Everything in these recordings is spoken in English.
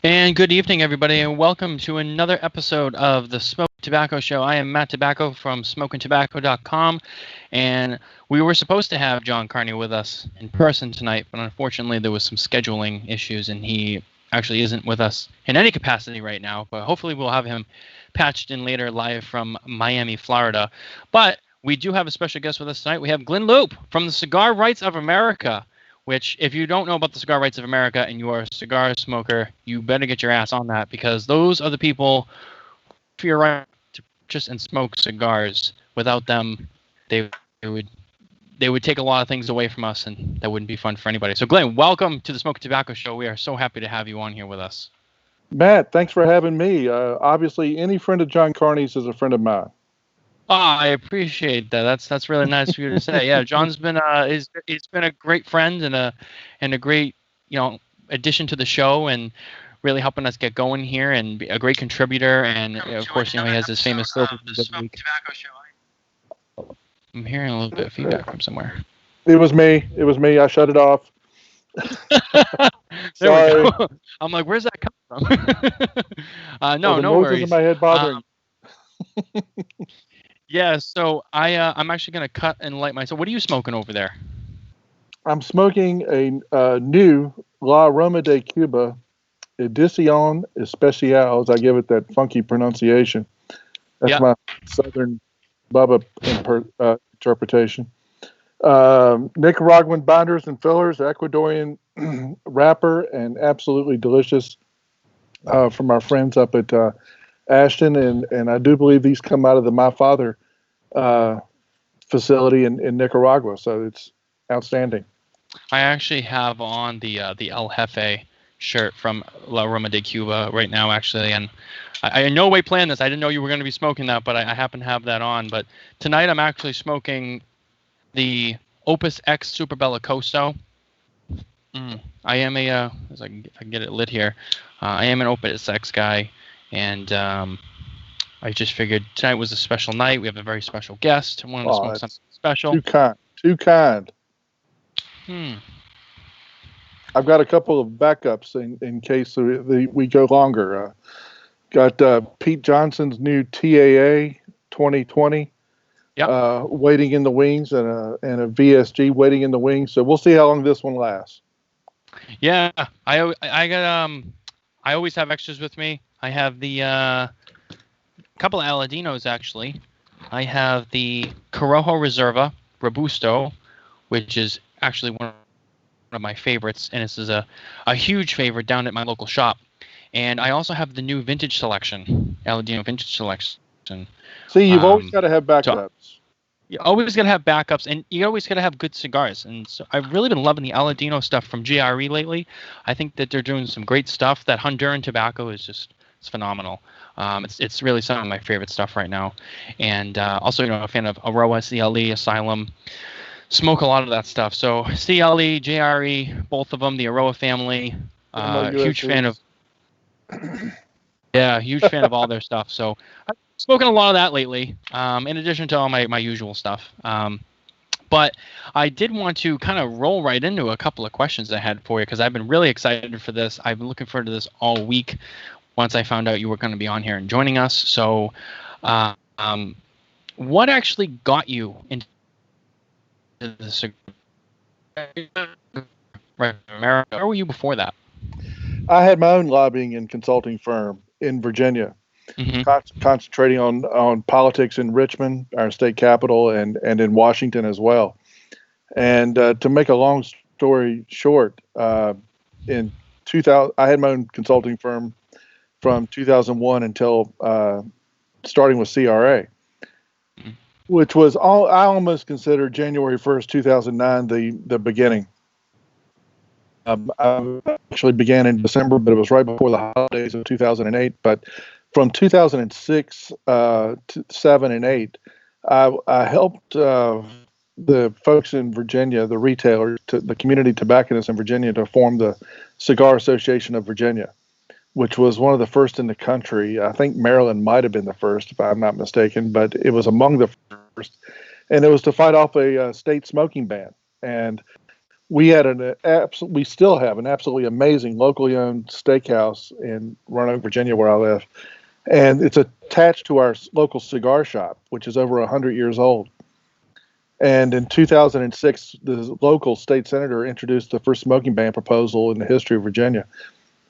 And good evening, everybody, and welcome to another episode of the Smoke Tobacco Show. I am Matt Tobacco from smokeandtobacco.com, and we were supposed to have John Carney with us in person tonight, but unfortunately there was some scheduling issues, and he actually isn't with us in any capacity right now, but hopefully we'll have him patched in later live from Miami, Florida. But we do have a special guest with us tonight. We have Glynn Loope from the Cigar Rights of America. Which, if you don't know about the Cigar Rights of America and you are a cigar smoker, you better get your ass on that, because those are the people for your right to purchase and smoke cigars. Without them, they would take a lot of things away from us, and that wouldn't be fun for anybody. So, Glenn, welcome to the Smoke and Tobacco Show. We are so happy to have you on here with us. Matt, thanks for having me. Obviously, any friend of John Carney's is a friend of mine. Oh, I appreciate that. That's really nice for you to say. Yeah, John's been he's been a great friend and a great addition to the show, and really helping us get going here, and be a great contributor. And of course, he has his famous slogan of the Smoke Tobacco Show. I'm hearing a little bit of feedback from somewhere. It was me. I shut it off. There we go. I'm like, where's that coming from? No worries. In my head bothering. Yeah, so I'm actually gonna cut and light myself. What are you smoking over there? I'm smoking a new La Roma de Cuba Edición Especial, as I give it that funky pronunciation. That's my Southern Bubba interpretation. Nicaraguan binders and fillers, Ecuadorian wrapper, and absolutely delicious from our friends up at Ashton, and I do believe these come out of the My Father facility in Nicaragua, so it's outstanding. I actually have on the El Jefe shirt from La Roma de Cuba right now, actually, and I in no way planned this. I didn't know you were going to be smoking that, but I happen to have that on. But tonight I'm actually smoking the Opus X Super Bellicoso. I am if I can get it lit here, I am an Opus X guy, and I just figured tonight was a special night. We have a very special guest. I wanted to smoke something special. Too kind. I've got a couple of backups in case we go longer. Got Pete Johnson's new TAA 2020 waiting in the wings, and a VSG waiting in the wings. So we'll see how long this one lasts. Yeah, I got I always have extras with me. I have the couple of Aladinos, actually. I have the Corojo Reserva Robusto, which is actually one of my favorites, and this is a huge favorite down at my local shop. And I also have the new vintage selection, Aladino vintage selection. See, you've always got to have backups. So you always got to have backups, and you always got to have good cigars. And so I've really been loving the Aladino stuff from GRE lately. I think that they're doing some great stuff. That Honduran tobacco is it's phenomenal. It's really some of my favorite stuff right now. And also, a fan of Aroa, CLE, Asylum. Smoke a lot of that stuff. So CLE, JRE, both of them, the Aroa family. Huge fan of. Yeah, huge fan of all their stuff. So I've spoken a lot of that lately, in addition to all my usual stuff. But I did want to kind of roll right into a couple of questions I had for you, because I've been really excited for this. I've been looking forward to this all week once I found out you were going to be on here and joining us. So what actually got you into the cigar right in America? Where were you before that? I had my own lobbying and consulting firm in Virginia, concentrating on politics in Richmond, our state capital, and in Washington as well. And to make a long story short, in 2000, I had my own consulting firm from 2001 until starting with CRA, which was I almost consider January 1st, 2009 the beginning. I actually began in December, but it was right before the holidays of 2008. But from 2006 to 7 and 8, I helped the folks in Virginia, the retailers, the community tobacconists in Virginia, to form the Cigar Association of Virginia, which was one of the first in the country. I think Maryland might have been the first, if I'm not mistaken, but it was among the first. And it was to fight off a state smoking ban. And we still have an absolutely amazing locally owned steakhouse in Roanoke, Virginia, where I live, and it's attached to our local cigar shop, which is over 100 years old. And in 2006, the local state senator introduced the first smoking ban proposal in the history of Virginia.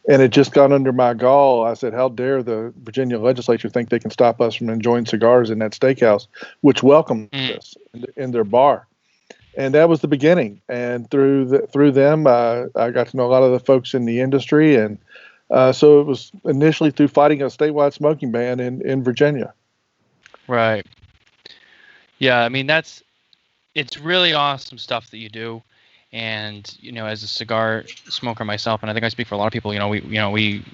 And it just got under my gall. I said, how dare the Virginia legislature think they can stop us from enjoying cigars in that steakhouse, which welcomed us in their bar. And that was the beginning. And through them, I got to know a lot of the folks in the industry. And so it was initially through fighting a statewide smoking ban in Virginia. Right. Yeah, I mean, it's really awesome stuff that you do. And, as a cigar smoker myself, and I think I speak for a lot of people, we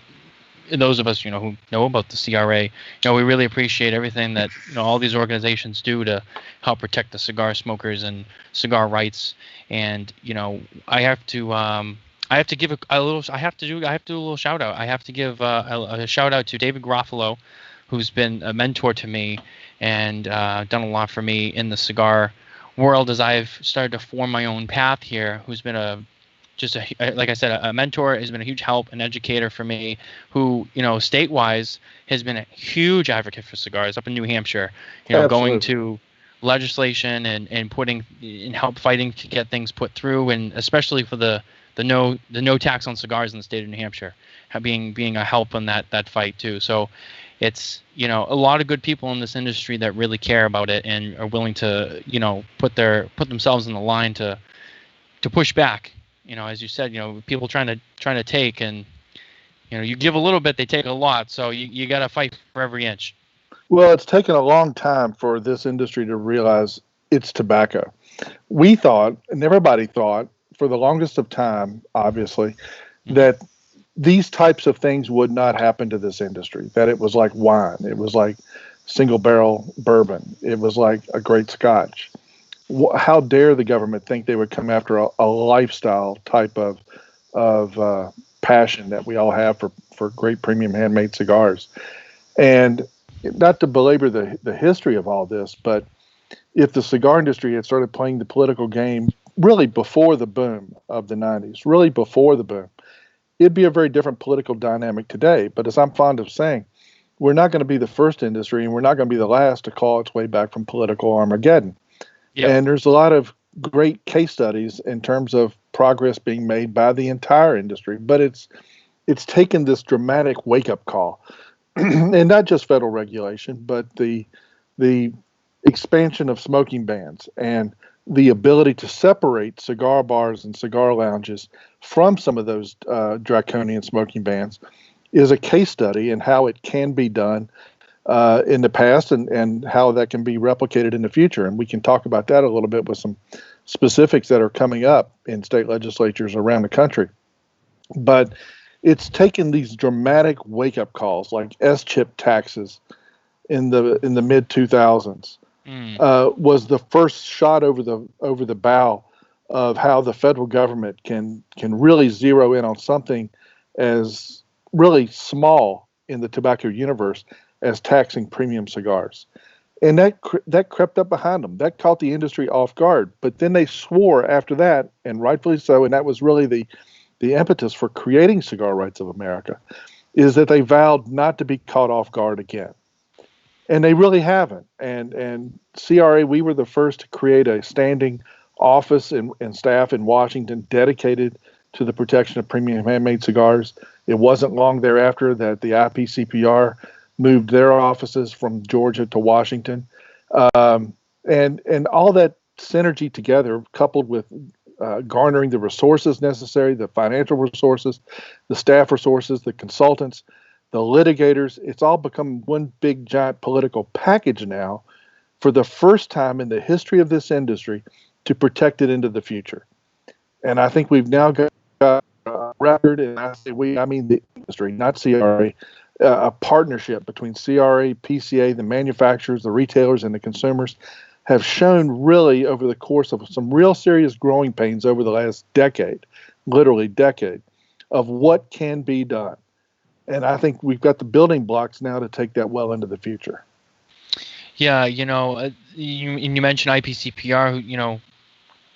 those of us, who know about the CRA, we really appreciate everything that, all these organizations do to help protect the cigar smokers and cigar rights. And, I have to give a little shout out. I have to give a shout out to David Garofalo, who's been a mentor to me and done a lot for me in the cigar world as I've started to form my own path here, who's been like I said, a mentor, has been a huge help, an educator for me, who, state-wise has been a huge advocate for cigars up in New Hampshire, going to legislation and putting in help fighting to get things put through, and especially for the no tax on cigars in the state of New Hampshire, being a help in that fight too. So it's, a lot of good people in this industry that really care about it and are willing to, put themselves in the line to push back. As you said, people trying to take, and, you give a little bit, they take a lot. So you got to fight for every inch. Well, it's taken a long time for this industry to realize it's tobacco. We thought, and everybody thought, for the longest of time, obviously, that these types of things would not happen to this industry, that it was like wine. It was like single barrel bourbon. It was like a great scotch. How dare the government think they would come after a lifestyle type of passion that we all have for great premium handmade cigars. And not to belabor the history of all this, but if the cigar industry had started playing the political game really before the boom of the 90s, really before the boom, it'd be a very different political dynamic today. But as I'm fond of saying, we're not going to be the first industry, and we're not going to be the last to call its way back from political Armageddon. Yep. And there's a lot of great case studies in terms of progress being made by the entire industry. But it's taken this dramatic wake-up call, and not just federal regulation, but the expansion of smoking bans and the ability to separate cigar bars and cigar lounges from some of those draconian smoking bans is a case study in how it can be done in the past and how that can be replicated in the future. And we can talk about that a little bit with some specifics that are coming up in state legislatures around the country. But it's taken these dramatic wake-up calls like S-chip taxes in the mid 2000s. Was the first shot over the bow of how the federal government can really zero in on something as really small in the tobacco universe as taxing premium cigars. And that crept up behind them. That caught the industry off guard. But then they swore after that, and rightfully so, and that was really the impetus for creating Cigar Rights of America, is that they vowed not to be caught off guard again. And they really haven't. And CRA, we were the first to create a standing office and staff in Washington dedicated to the protection of premium handmade cigars. It wasn't long thereafter that the IPCPR moved their offices from Georgia to Washington. And all that synergy together, coupled with garnering the resources necessary, the financial resources, the staff resources, the consultants, the litigators, it's all become one big giant political package now for the first time in the history of this industry to protect it into the future. And I think we've now got a record, and I mean the industry, not CRA, a partnership between CRA, PCA, the manufacturers, the retailers, and the consumers have shown really over the course of some real serious growing pains over the last decade, literally decade, of what can be done. And I think we've got the building blocks now to take that well into the future. Yeah, you mentioned IPCPR,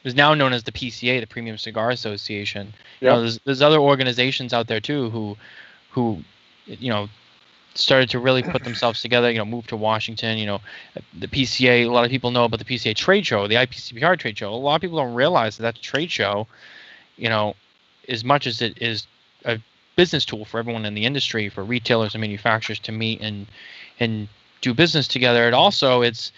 is now known as the PCA, the Premium Cigar Association. Yep. There's other organizations out there too who started to really put themselves together, move to Washington. The PCA, a lot of people know about the PCA trade show, the IPCPR trade show. A lot of people don't realize that trade show, as much as it is a business tool for everyone in the industry, for retailers and manufacturers to meet and do business together, it's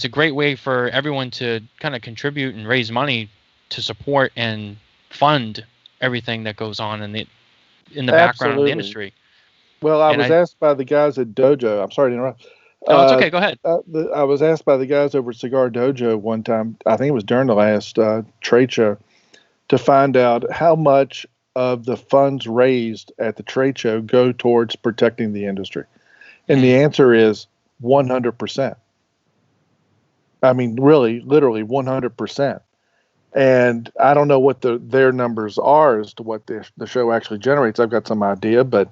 a great way for everyone to kind of contribute and raise money to support and fund everything that goes on in the background of the industry. Well, I was asked by the guys at Dojo. I'm sorry to interrupt. No, it's okay. Go ahead. I was asked by the guys over at Cigar Dojo one time, I think it was during the last trade show, to find out how much of the funds raised at the trade show go towards protecting the industry. And the answer is 100%. I mean, really, literally 100%. And I don't know what their numbers are as to what the show actually generates. I've got some idea, but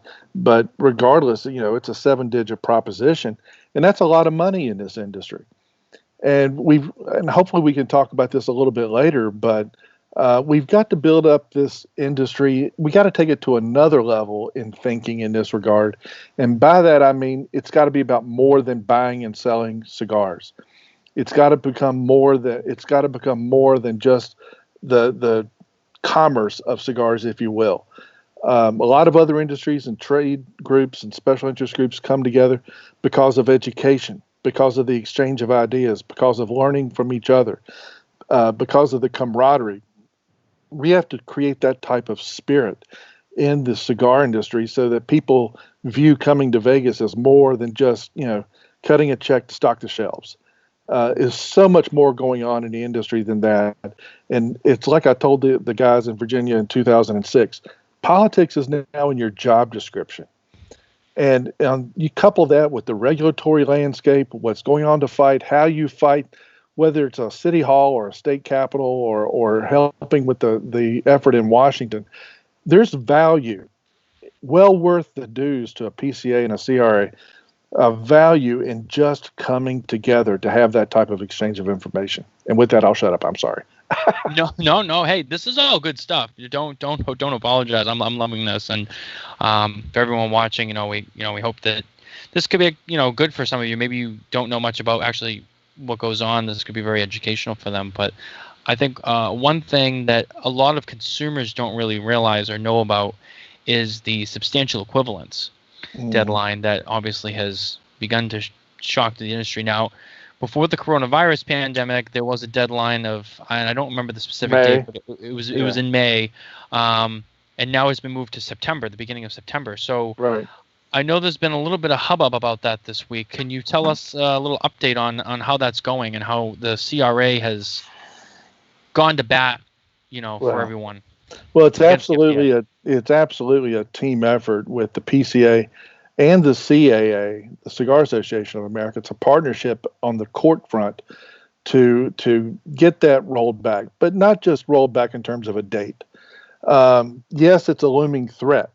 regardless, it's a 7-digit proposition, and that's a lot of money in this industry. And hopefully we can talk about this a little bit later, but we've got to build up this industry. We got to take it to another level in thinking in this regard. And by that, I mean, it's got to be about more than buying and selling cigars. It's got to become more than just the commerce of cigars, if you will. A lot of other industries and trade groups and special interest groups come together because of education, because of the exchange of ideas, because of learning from each other, because of the camaraderie. We have to create that type of spirit in the cigar industry so that people view coming to Vegas as more than just, cutting a check to stock the shelves. Is so much more going on in the industry than that. And it's like I told the guys in Virginia in 2006, politics is now in your job description. And you couple that with the regulatory landscape, what's going on to fight, how you fight, whether it's a city hall or a state capitol or helping with the effort in Washington, there's value, well worth the dues to a PCA and a CRA, value in just coming together to have that type of exchange of information. And with that, I'll shut up. I'm sorry. No. Hey, this is all good stuff. You don't apologize. I'm loving this, and for everyone watching, we hope that this could be good for some of you. Maybe you don't know much about actually what goes on. This could be very educational for them. But I think one thing that a lot of consumers don't really realize or know about is the substantial equivalence deadline that obviously has begun to shock the industry. Now, before the coronavirus pandemic, there was a deadline of, I don't remember the specific date, but it was in May, and now it's been moved to September, the beginning of September. So right. I know there's been a little bit of hubbub about that this week. Can you tell us a little update on how that's going and how the CRA has gone to bat, for everyone? Well, it's absolutely a team effort with the PCA and the CAA, the Cigar Association of America. It's a partnership on the court front to get that rolled back, but not just rolled back in terms of a date. Yes, it's a looming threat,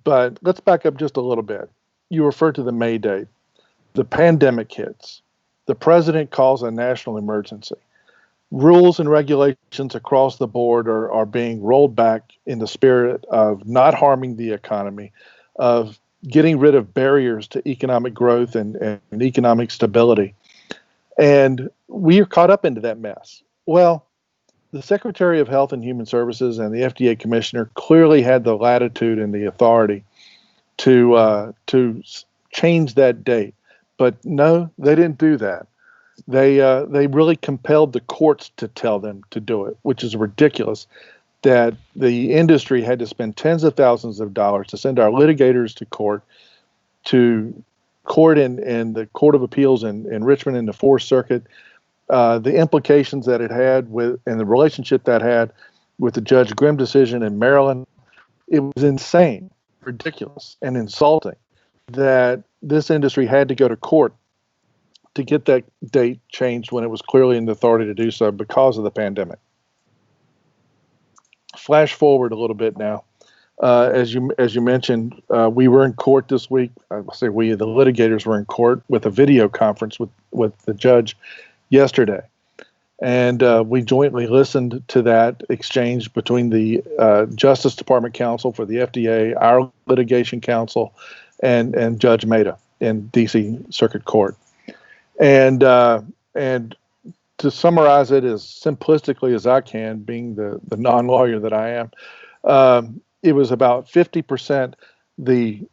but let's back up just a little bit. You refer to the May date. The pandemic hits. The president calls a national emergency. Rules and regulations across the board are being rolled back in the spirit of not harming the economy, of getting rid of barriers to economic growth and economic stability. And we are caught up into that mess. Well, the Secretary of Health and Human Services and the FDA Commissioner clearly had the latitude and the authority to change that date. But no, they didn't do that. They really compelled the courts to tell them to do it, which is ridiculous, that the industry had to spend tens of thousands of dollars to send our litigators to court in the Court of Appeals in Richmond in the Fourth Circuit, the implications that it had and the relationship that had with the Judge Grimm decision in Maryland. It was insane, ridiculous, and insulting that this industry had to go to court to get that date changed when it was clearly in the authority to do so because of the pandemic. Flash forward a little bit now. As you mentioned, we were in court this week. I will say the litigators were in court with a video conference with the judge yesterday. And we jointly listened to that exchange between the Justice Department counsel for the FDA, our litigation counsel, and Judge Maida in D.C. Circuit Court. And to summarize it as simplistically as I can, being the non-lawyer that I am, it was about 50% the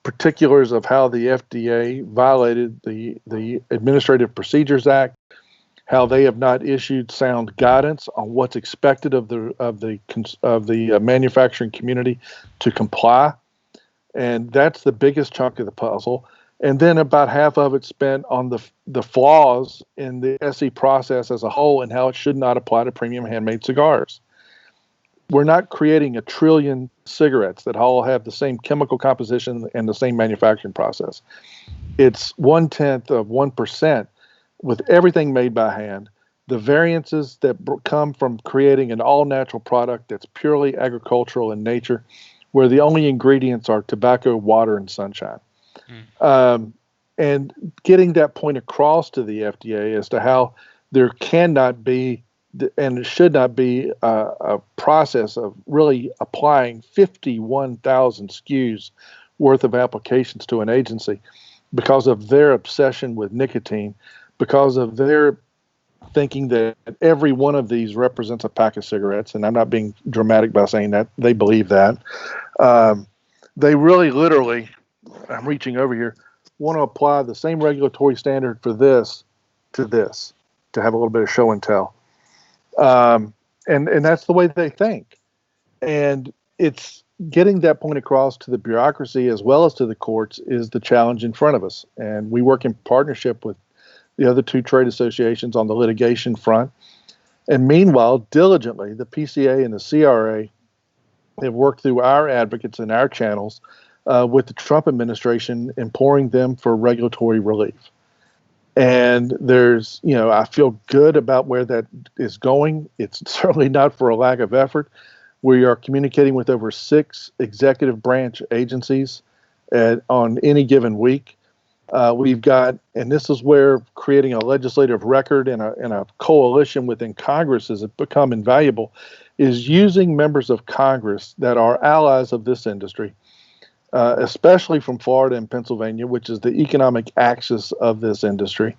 particulars of how the FDA violated the Administrative Procedures Act, how they have not issued sound guidance on what's expected of the manufacturing community to comply, and that's the biggest chunk of the puzzle. And then about half of it spent on the flaws in the SE process as a whole and how it should not apply to premium handmade cigars. We're not creating a trillion cigarettes that all have the same chemical composition and the same manufacturing process. It's 1/10 of 1% with everything made by hand. The variances that come from creating an all-natural product that's purely agricultural in nature, where the only ingredients are tobacco, water, and sunshine. And getting that point across to the FDA as to how there cannot be and it should not be a process of really applying 51,000 SKUs worth of applications to an agency because of their obsession with nicotine, because of their thinking that every one of these represents a pack of cigarettes. And I'm not being dramatic by saying that. They believe that. They really literally, I'm reaching over here, want to apply the same regulatory standard for this, to have a little bit of show and tell. And that's the way they think. And it's getting that point across to the bureaucracy as well as to the courts is the challenge in front of us. And we work in partnership with the other two trade associations on the litigation front. And meanwhile, diligently, the PCA and the CRA have worked through our advocates and our channels with the Trump administration, imploring them for regulatory relief. And there's, I feel good about where that is going. It's certainly not for a lack of effort. We are communicating with over 6 executive branch agencies on any given week. We've got, and this is where creating a legislative record and a coalition within Congress has become invaluable, is using members of Congress that are allies of this industry, especially from Florida and Pennsylvania, which is the economic axis of this industry.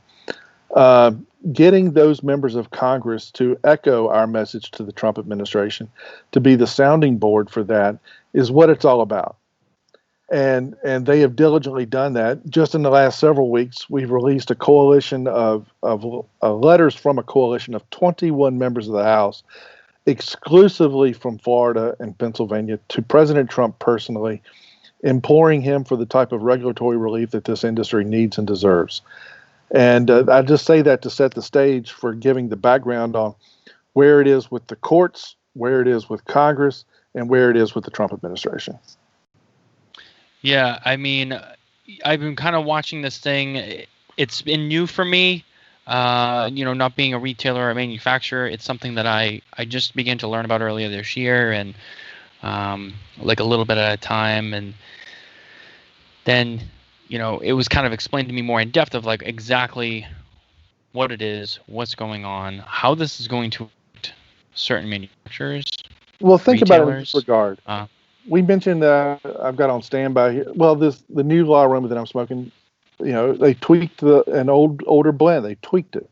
Getting those members of Congress to echo our message to the Trump administration, to be the sounding board for that, is what it's all about. And they have diligently done that. Just in the last several weeks, we've released a coalition of letters from a coalition of 21 members of the House, exclusively from Florida and Pennsylvania, to President Trump personally, imploring him for the type of regulatory relief that this industry needs and deserves. And I just say that to set the stage for giving the background on where it is with the courts, where it is with Congress, and where it is with the Trump administration. Yeah, I mean, I've been kind of watching this thing. It's been new for me, not being a retailer or a manufacturer. It's something that I just began to learn about earlier this year, and like a little bit at a time. And then, it was kind of explained to me more in depth of like exactly what it is, what's going on, how this is going to affect certain manufacturers. Well, think about it in this regard. We mentioned I've got on standby here. Well, the new law aroma that I'm smoking, they tweaked an older blend. They tweaked it.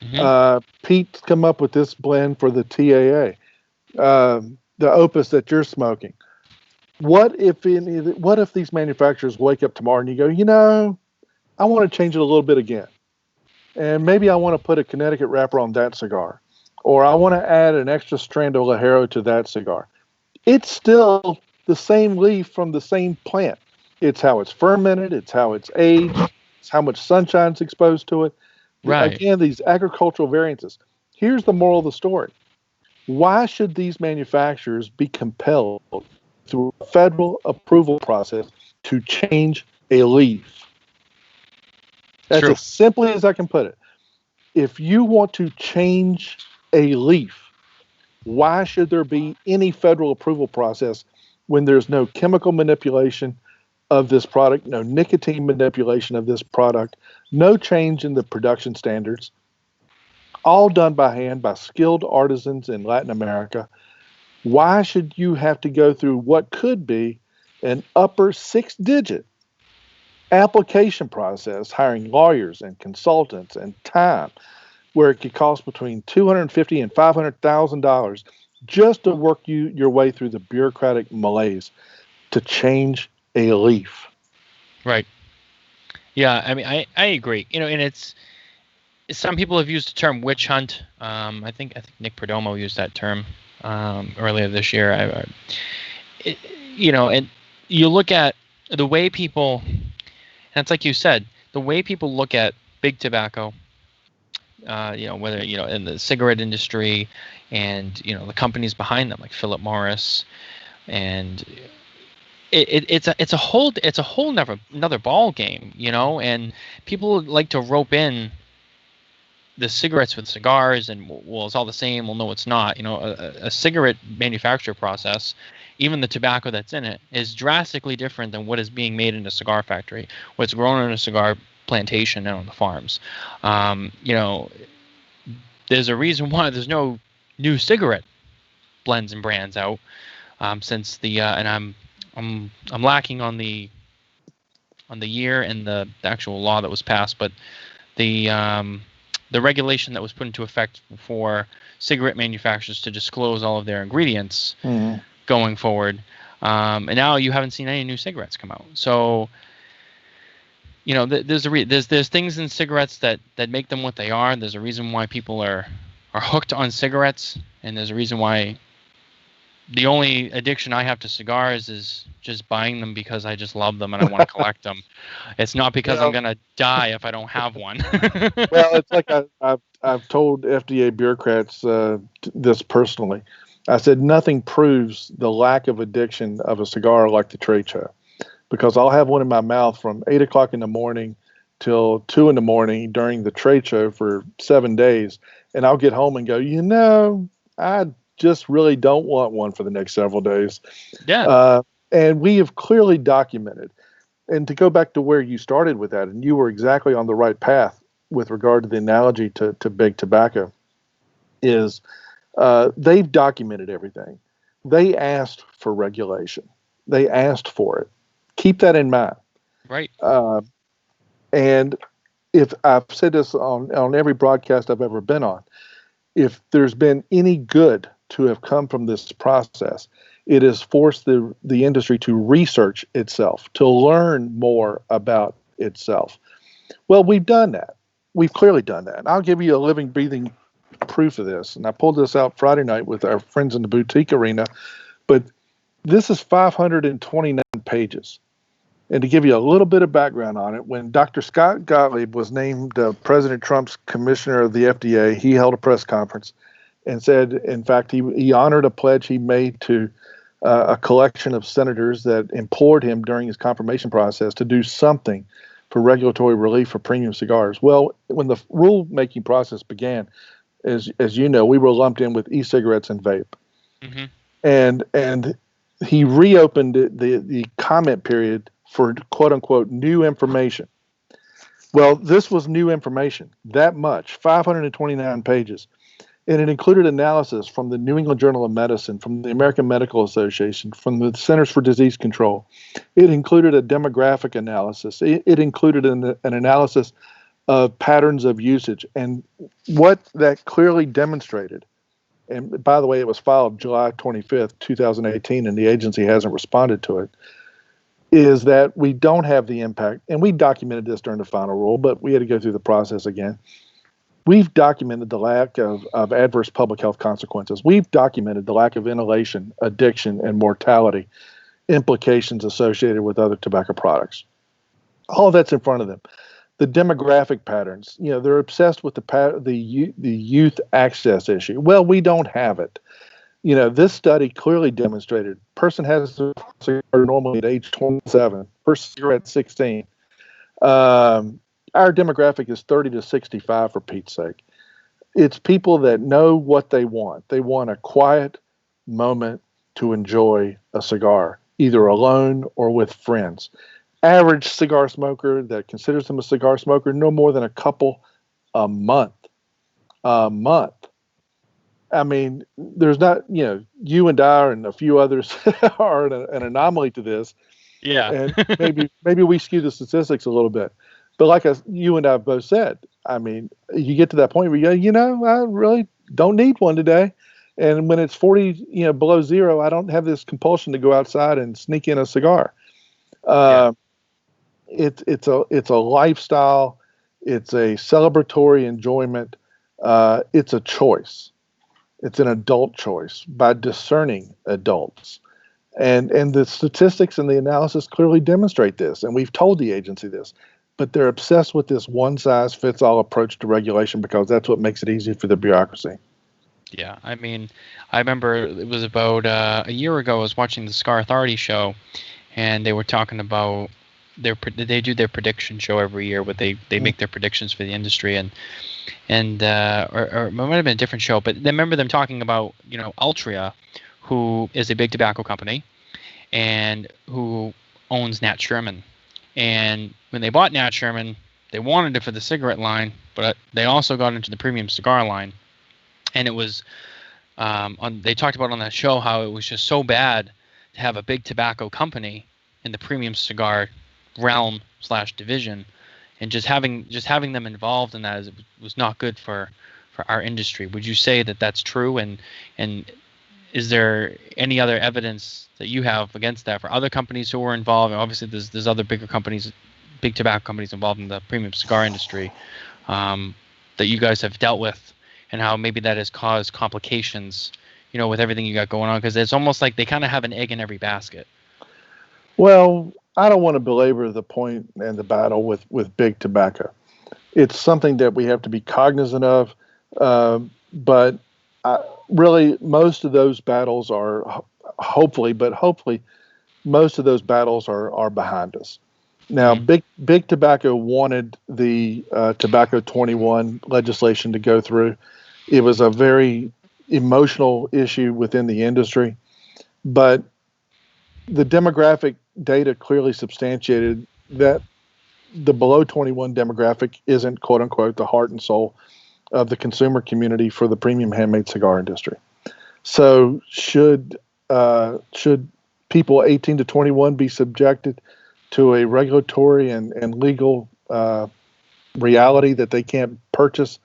Mm-hmm. Pete's come up with this blend for the TAA, the Opus that you're smoking. What if these manufacturers wake up tomorrow and you go, I want to change it a little bit again, and maybe I want to put a Connecticut wrapper on that cigar, or I want to add an extra strand of Ligero to that cigar. It's still the same leaf from the same plant. It's how it's fermented. It's how it's aged. It's how much sunshine's exposed to it. Right. Again, these agricultural variances. Here's the moral of the story. Why should these manufacturers be compelled through a federal approval process to change a leaf? That's true. As simply as I can put it. If you want to change a leaf, why should there be any federal approval process when there's no chemical manipulation of this product, no nicotine manipulation of this product, no change in the production standards? all done by hand by skilled artisans in Latin America. Why should you have to go through what could be an upper six-digit application process, hiring lawyers and consultants and time, where it could cost between $250,000 and $500,000 just to work your way through the bureaucratic malaise to change a leaf? Right. Yeah, I mean, I agree. And it's some people have used the term witch hunt. I think Nick Perdomo used that term earlier this year. And you look at the way people, and it's like you said, the way people look at big tobacco. Whether in the cigarette industry, and the companies behind them like Philip Morris, and it's a whole another ball game, and people like to rope in the cigarettes with cigars, and well, it's all the same. Well, no, it's not. A cigarette manufacture process, even the tobacco that's in it, is drastically different than what is being made in a cigar factory, what's grown in a cigar plantation and on the farms. There's a reason why there's no new cigarette blends and brands out since the and I'm lacking on the year and the actual law that was passed, but the regulation that was put into effect for cigarette manufacturers to disclose all of their ingredients going forward, and now you haven't seen any new cigarettes come out. So there's things in cigarettes that make them what they are. There's a reason why people are hooked on cigarettes, and there's a reason why the only addiction I have to cigars is just buying them because I just love them and I want to collect them. It's not because I'm gonna die if I don't have one. Well, it's like I've told FDA bureaucrats this personally. I said nothing proves the lack of addiction of a cigar like the trade show. Because I'll have one in my mouth from 8 o'clock in the morning till 2 in the morning during the trade show for 7 days. And I'll get home and go, I just really don't want one for the next several days. Yeah. And we have clearly documented. And to go back to where you started with that, and you were exactly on the right path with regard to the analogy to big tobacco, is they've documented everything. They asked for regulation. They asked for it. Keep that in mind. Right. And if I've said this on every broadcast I've ever been on, if there's been any good to have come from this process, it has forced the industry to research itself, to learn more about itself. Well, we've done that. We've clearly done that. And I'll give you a living, breathing proof of this. And I pulled this out Friday night with our friends in the boutique arena. But this is 529 pages. And to give you a little bit of background on it, when Dr. Scott Gottlieb was named President Trump's commissioner of the FDA, he held a press conference and said, in fact, he honored a pledge he made to a collection of senators that implored him during his confirmation process to do something for regulatory relief for premium cigars. Well, when the rulemaking process began, as you know, we were lumped in with e-cigarettes and vape. Mm-hmm. And he reopened the comment period for quote unquote new information. Well, this was new information, that much, 529 pages. And it included analysis from the New England Journal of Medicine, from the American Medical Association, from the Centers for Disease Control. It included a demographic analysis. It included an analysis of patterns of usage. And what that clearly demonstrated, and by the way, it was filed July 25th, 2018, and the agency hasn't responded to it, is that we don't have the impact, and we documented this during the final rule, but we had to go through the process again. We've documented the lack of adverse public health consequences. We've documented the lack of inhalation, addiction, and mortality implications associated with other tobacco products. All of that's in front of them. The demographic patterns, they're obsessed with the youth access issue. Well, we don't have it. This study clearly demonstrated person has a cigar normally at age 27, first cigarette at 16. Our demographic is 30 to 65 for Pete's sake. It's people that know what they want. They want a quiet moment to enjoy a cigar, either alone or with friends. Average cigar smoker that considers them a cigar smoker, no more than a couple a month. a month. I mean, there's not, you and I and a few others are an anomaly to this. Yeah. And maybe we skew the statistics a little bit. But like you and I both said, I mean, you get to that point where you go, I really don't need one today. And when it's 40, below zero, I don't have this compulsion to go outside and sneak in a cigar. It's a lifestyle. It's a celebratory enjoyment. It's a choice. It's an adult choice by discerning adults. And the statistics and the analysis clearly demonstrate this. And we've told the agency this. But they're obsessed with this one-size-fits-all approach to regulation because that's what makes it easy for the bureaucracy. Yeah, I mean, I remember it was about a year ago. I was watching the Cigar Authority show, and they were talking about they do their prediction show every year, but they make their predictions for the industry, or it might have been a different show, but I remember them talking about Altria, who is a big tobacco company, and who owns Nat Sherman, and when they bought Nat Sherman, they wanted it for the cigarette line, but they also got into the premium cigar line. And it was, they talked about on that show how it was just so bad to have a big tobacco company in the premium cigar realm / division, and just having them involved in that was not good for our industry. Would you say that that's true? And is there any other evidence that you have against that for other companies who were involved? And obviously, there's other bigger companies, big tobacco companies involved in the premium cigar industry that you guys have dealt with. And how maybe that has caused complications, with everything you got going on, because it's almost like they kind of have an egg in every basket. Well, I don't want to belabor the point and the battle with big tobacco. It's something that we have to be cognizant of, but really most of those battles are hopefully most of those battles are behind us. Now, big tobacco wanted the Tobacco 21 legislation to go through. It was a very emotional issue within the industry, but the demographic data clearly substantiated that the below 21 demographic isn't, quote unquote, the heart and soul of the consumer community for the premium handmade cigar industry. So should people 18 to 21 be subjected to a regulatory and legal reality that they can't purchase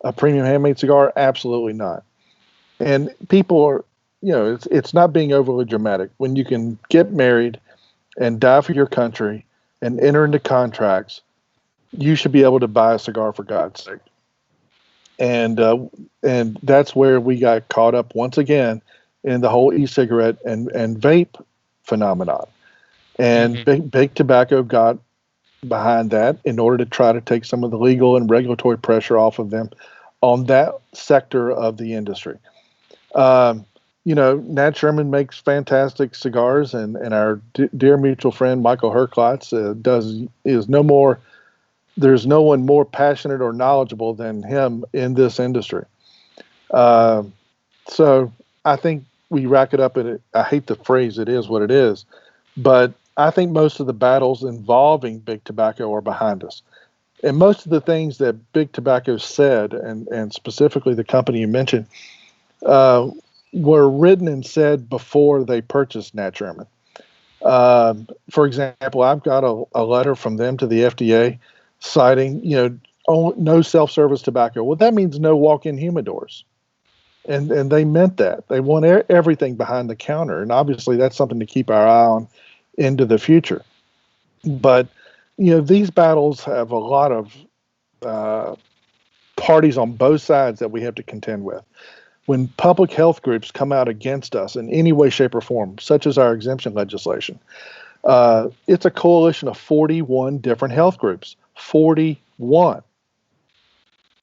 a premium handmade cigar? Absolutely not. And people are, it's not being overly dramatic. When you can get married and die for your country and enter into contracts, you should be able to buy a cigar, for God's sake. And that's where we got caught up once again in the whole e-cigarette and vape phenomenon. And big tobacco got behind that in order to try to take some of the legal and regulatory pressure off of them on that sector of the industry. Nat Sherman makes fantastic cigars, and our dear mutual friend Michael Herklotz there's no one more passionate or knowledgeable than him in this industry. So I think we rack it up, and I hate the phrase, it is what it is, but I think most of the battles involving big tobacco are behind us. And most of the things that big tobacco said, and specifically the company you mentioned, were written and said before they purchased Nat Sherman. For example, I've got a letter from them to the FDA citing, no self-service tobacco. Well, that means no walk-in humidors. And they meant that. They want everything behind the counter. And obviously that's something to keep our eye on into the future. But, these battles have a lot of parties on both sides that we have to contend with. When public health groups come out against us in any way, shape, or form, such as our exemption legislation, it's a coalition of 41 different health groups. 41.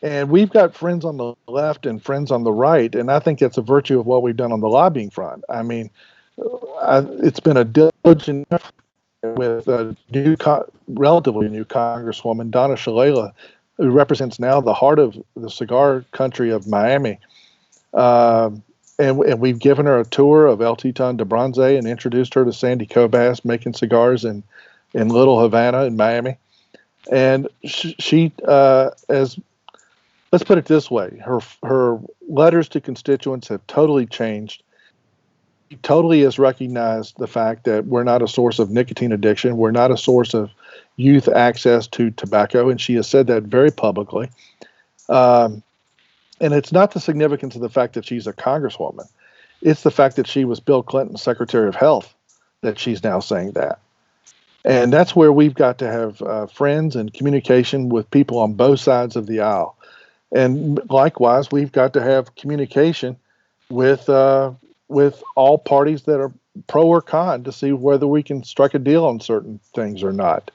And we've got friends on the left and friends on the right, and I think that's a virtue of what we've done on the lobbying front. I mean, it's been a diligent effort with a relatively new Congresswoman, Donna Shalala, who represents now the heart of the cigar country of Miami. And we've given her a tour of El Titan de Bronce and introduced her to Sandy Cobas making cigars in Little Havana in Miami. And she as let's put it this way: her letters to constituents have totally changed. Totally has recognized the fact that we're not a source of nicotine addiction. We're not a source of youth access to tobacco, and she has said that very publicly. Um, and it's not the significance of the fact that she's a congresswoman. It's the fact that she was Bill Clinton's Secretary of Health that she's now saying that. And that's where we've got to have friends and communication with people on both sides of the aisle. And likewise, we've got to have communication with all parties that are pro or con to see whether we can strike a deal on certain things or not.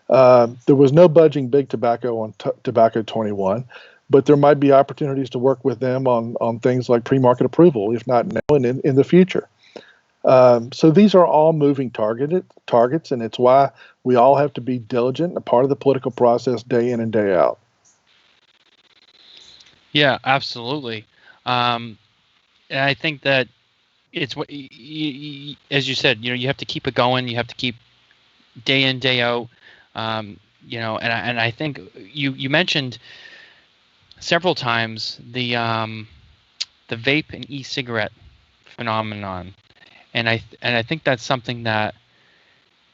There was no budging big tobacco on Tobacco 21, but there might be opportunities to work with them on things like pre-market approval, if not now and in the future. So these are all moving targets, and it's why we all have to be diligent and a part of the political process day in and day out. Yeah, absolutely. And I think that it's what, as you said, you have to keep it going. You have to keep day in, day out. And I think you mentioned several times the vape and e-cigarette phenomenon, and I think that's something that,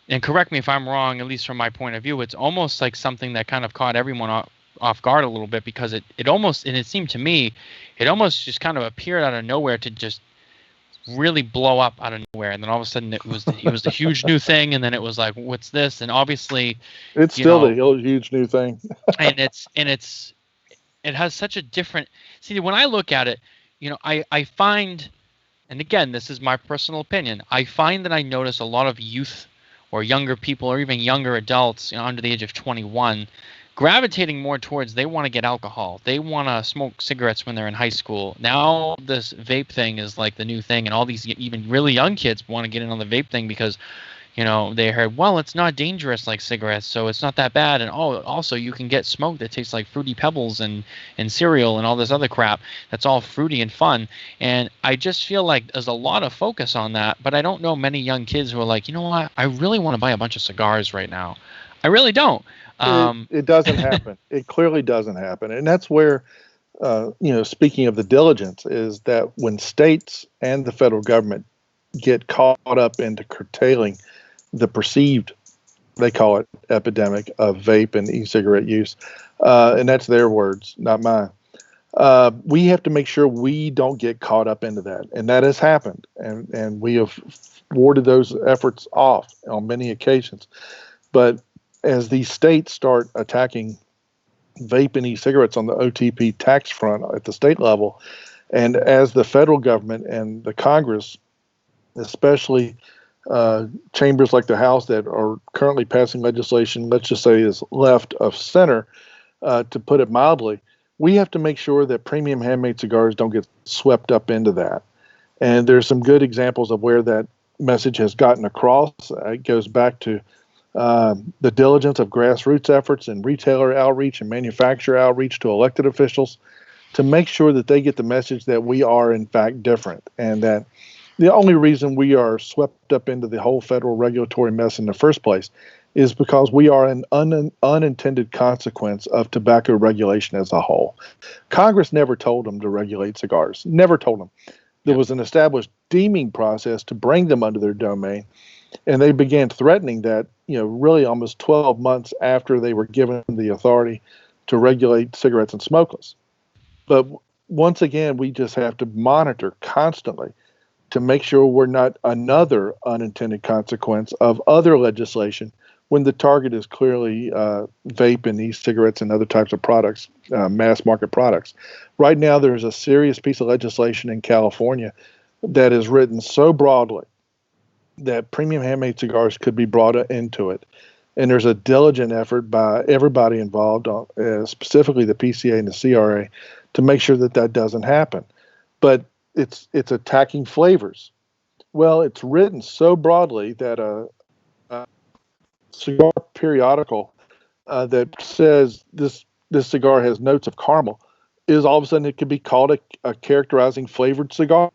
and correct me if I'm wrong, at least from my point of view, it's almost like something that kind of caught everyone off guard a little bit, because it almost, and it seemed to me, it almost just kind of appeared out of nowhere to just really blow up out of nowhere, and then all of a sudden it was the huge new thing, and then it was like, what's this? And obviously it's still the huge new thing. and it has such a different, see, when I look at it, I find, and again, this is my personal opinion, I find that I notice a lot of youth or younger people or even younger adults, under the age of 21, gravitating more towards, they want to get alcohol. They want to smoke cigarettes when they're in high school. Now this vape thing is like the new thing, and all these even really young kids want to get in on the vape thing because, they heard, well, it's not dangerous like cigarettes, so it's not that bad. And also you can get smoke that tastes like Fruity Pebbles and cereal and all this other crap that's all fruity and fun. And I just feel like there's a lot of focus on that, but I don't know many young kids who are like, you know what, I really want to buy a bunch of cigars right now. I really don't. It doesn't happen. It clearly doesn't happen. And that's where, speaking of the diligence, is that when states and the federal government get caught up into curtailing the perceived, they call it, epidemic of vape and e-cigarette use, and that's their words, not mine. We have to make sure we don't get caught up into that. And that has happened. And we have warded those efforts off on many occasions. But as these states start attacking vape and e-cigarettes on the OTP tax front at the state level, and as the federal government and the Congress, especially chambers like the House that are currently passing legislation, let's just say is left of center, to put it mildly, we have to make sure that premium handmade cigars don't get swept up into that. And there's some good examples of where that message has gotten across. It goes back to the diligence of grassroots efforts and retailer outreach and manufacturer outreach to elected officials to make sure that they get the message that we are in fact different, and that the only reason we are swept up into the whole federal regulatory mess in the first place is because we are an unintended consequence of tobacco regulation as a whole. Congress never told them to regulate cigars, never told them. There was an established deeming process to bring them under their domain, and they began threatening that, really almost 12 months after they were given the authority to regulate cigarettes and smokeless. But once again, we just have to monitor constantly to make sure we're not another unintended consequence of other legislation when the target is clearly vape and e-cigarettes and other types of products, mass market products. Right now, there's a serious piece of legislation in California that is written so broadly that premium handmade cigars could be brought into it. And there's a diligent effort by everybody involved, specifically the PCA and the CRA, to make sure that that doesn't happen. But it's attacking flavors. Well, it's written so broadly that a cigar periodical that says this cigar has notes of caramel is all of a sudden it could be called a characterizing flavored cigar.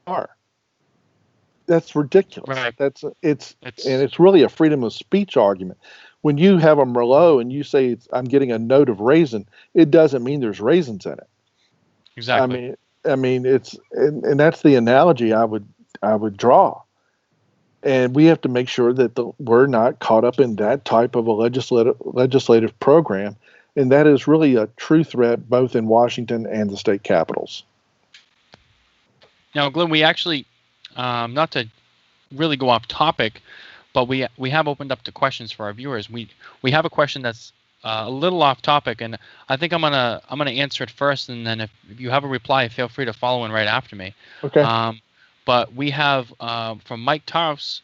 That's ridiculous. Right. It's really a freedom of speech argument. When you have a Merlot and you say I'm getting a note of raisin, it doesn't mean there's raisins in it. Exactly. I mean, it's and that's the analogy I would draw. And we have to make sure that we're not caught up in that type of a legislative program, and that is really a true threat both in Washington and the state capitals. Now, Glynn, we actually, not to really go off topic, but we have opened up to questions for our viewers. We have a question that's a little off topic, and I think I'm gonna answer it first, and then if you have a reply, feel free to follow in right after me. Okay. But we have from Mike Tarfs,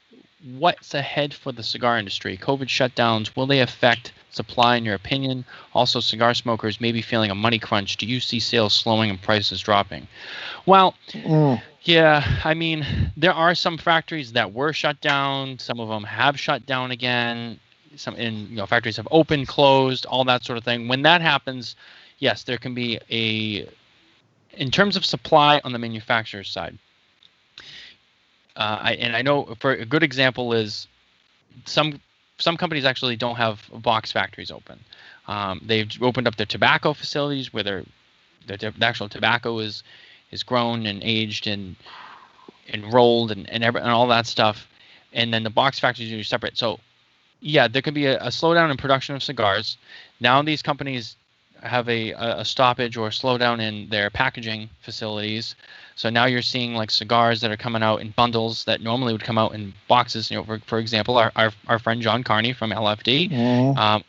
what's ahead for the cigar industry? COVID shutdowns, will they affect supply in your opinion? Also, cigar smokers may be feeling a money crunch. Do you see sales slowing and prices dropping? Well, yeah, I mean, there are some factories that were shut down. Some of them have shut down again. Factories have opened, closed, all that sort of thing. When that happens, yes, there can be in terms of supply on the manufacturer's side. I know for a good example is some companies actually don't have box factories open. They've opened up their tobacco facilities where the actual tobacco is grown and aged and rolled and all that stuff, and then the box factories are separate. So yeah, there could be a slowdown in production of cigars. Now these companies have a stoppage or slowdown in their packaging facilities. So now you're seeing like cigars that are coming out in bundles that normally would come out in boxes. For example, our friend John Carney from LFD.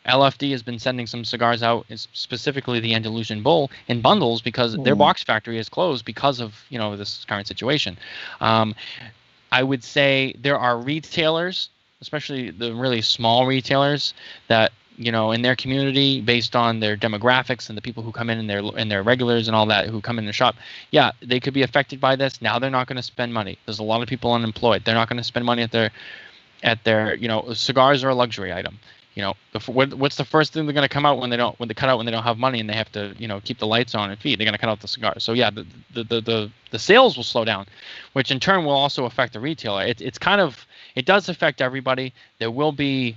LFD has been sending some cigars out, specifically the Andalusian Bull, in bundles because their box factory is closed because of this current situation. I would say there are retailers, especially the really small retailers, that in their community, based on their demographics and the people who come in and their regulars and all that who come in the shop, yeah, they could be affected by this. Now they're not going to spend money. There's a lot of people unemployed. They're not going to spend money at their cigars are a luxury item. What's the first thing they're going to come out when they cut out when they don't have money and they have to keep the lights on and feed? They're going to cut out the cigars. So yeah, the sales will slow down, which in turn will also affect the retailer. It does affect everybody. There will be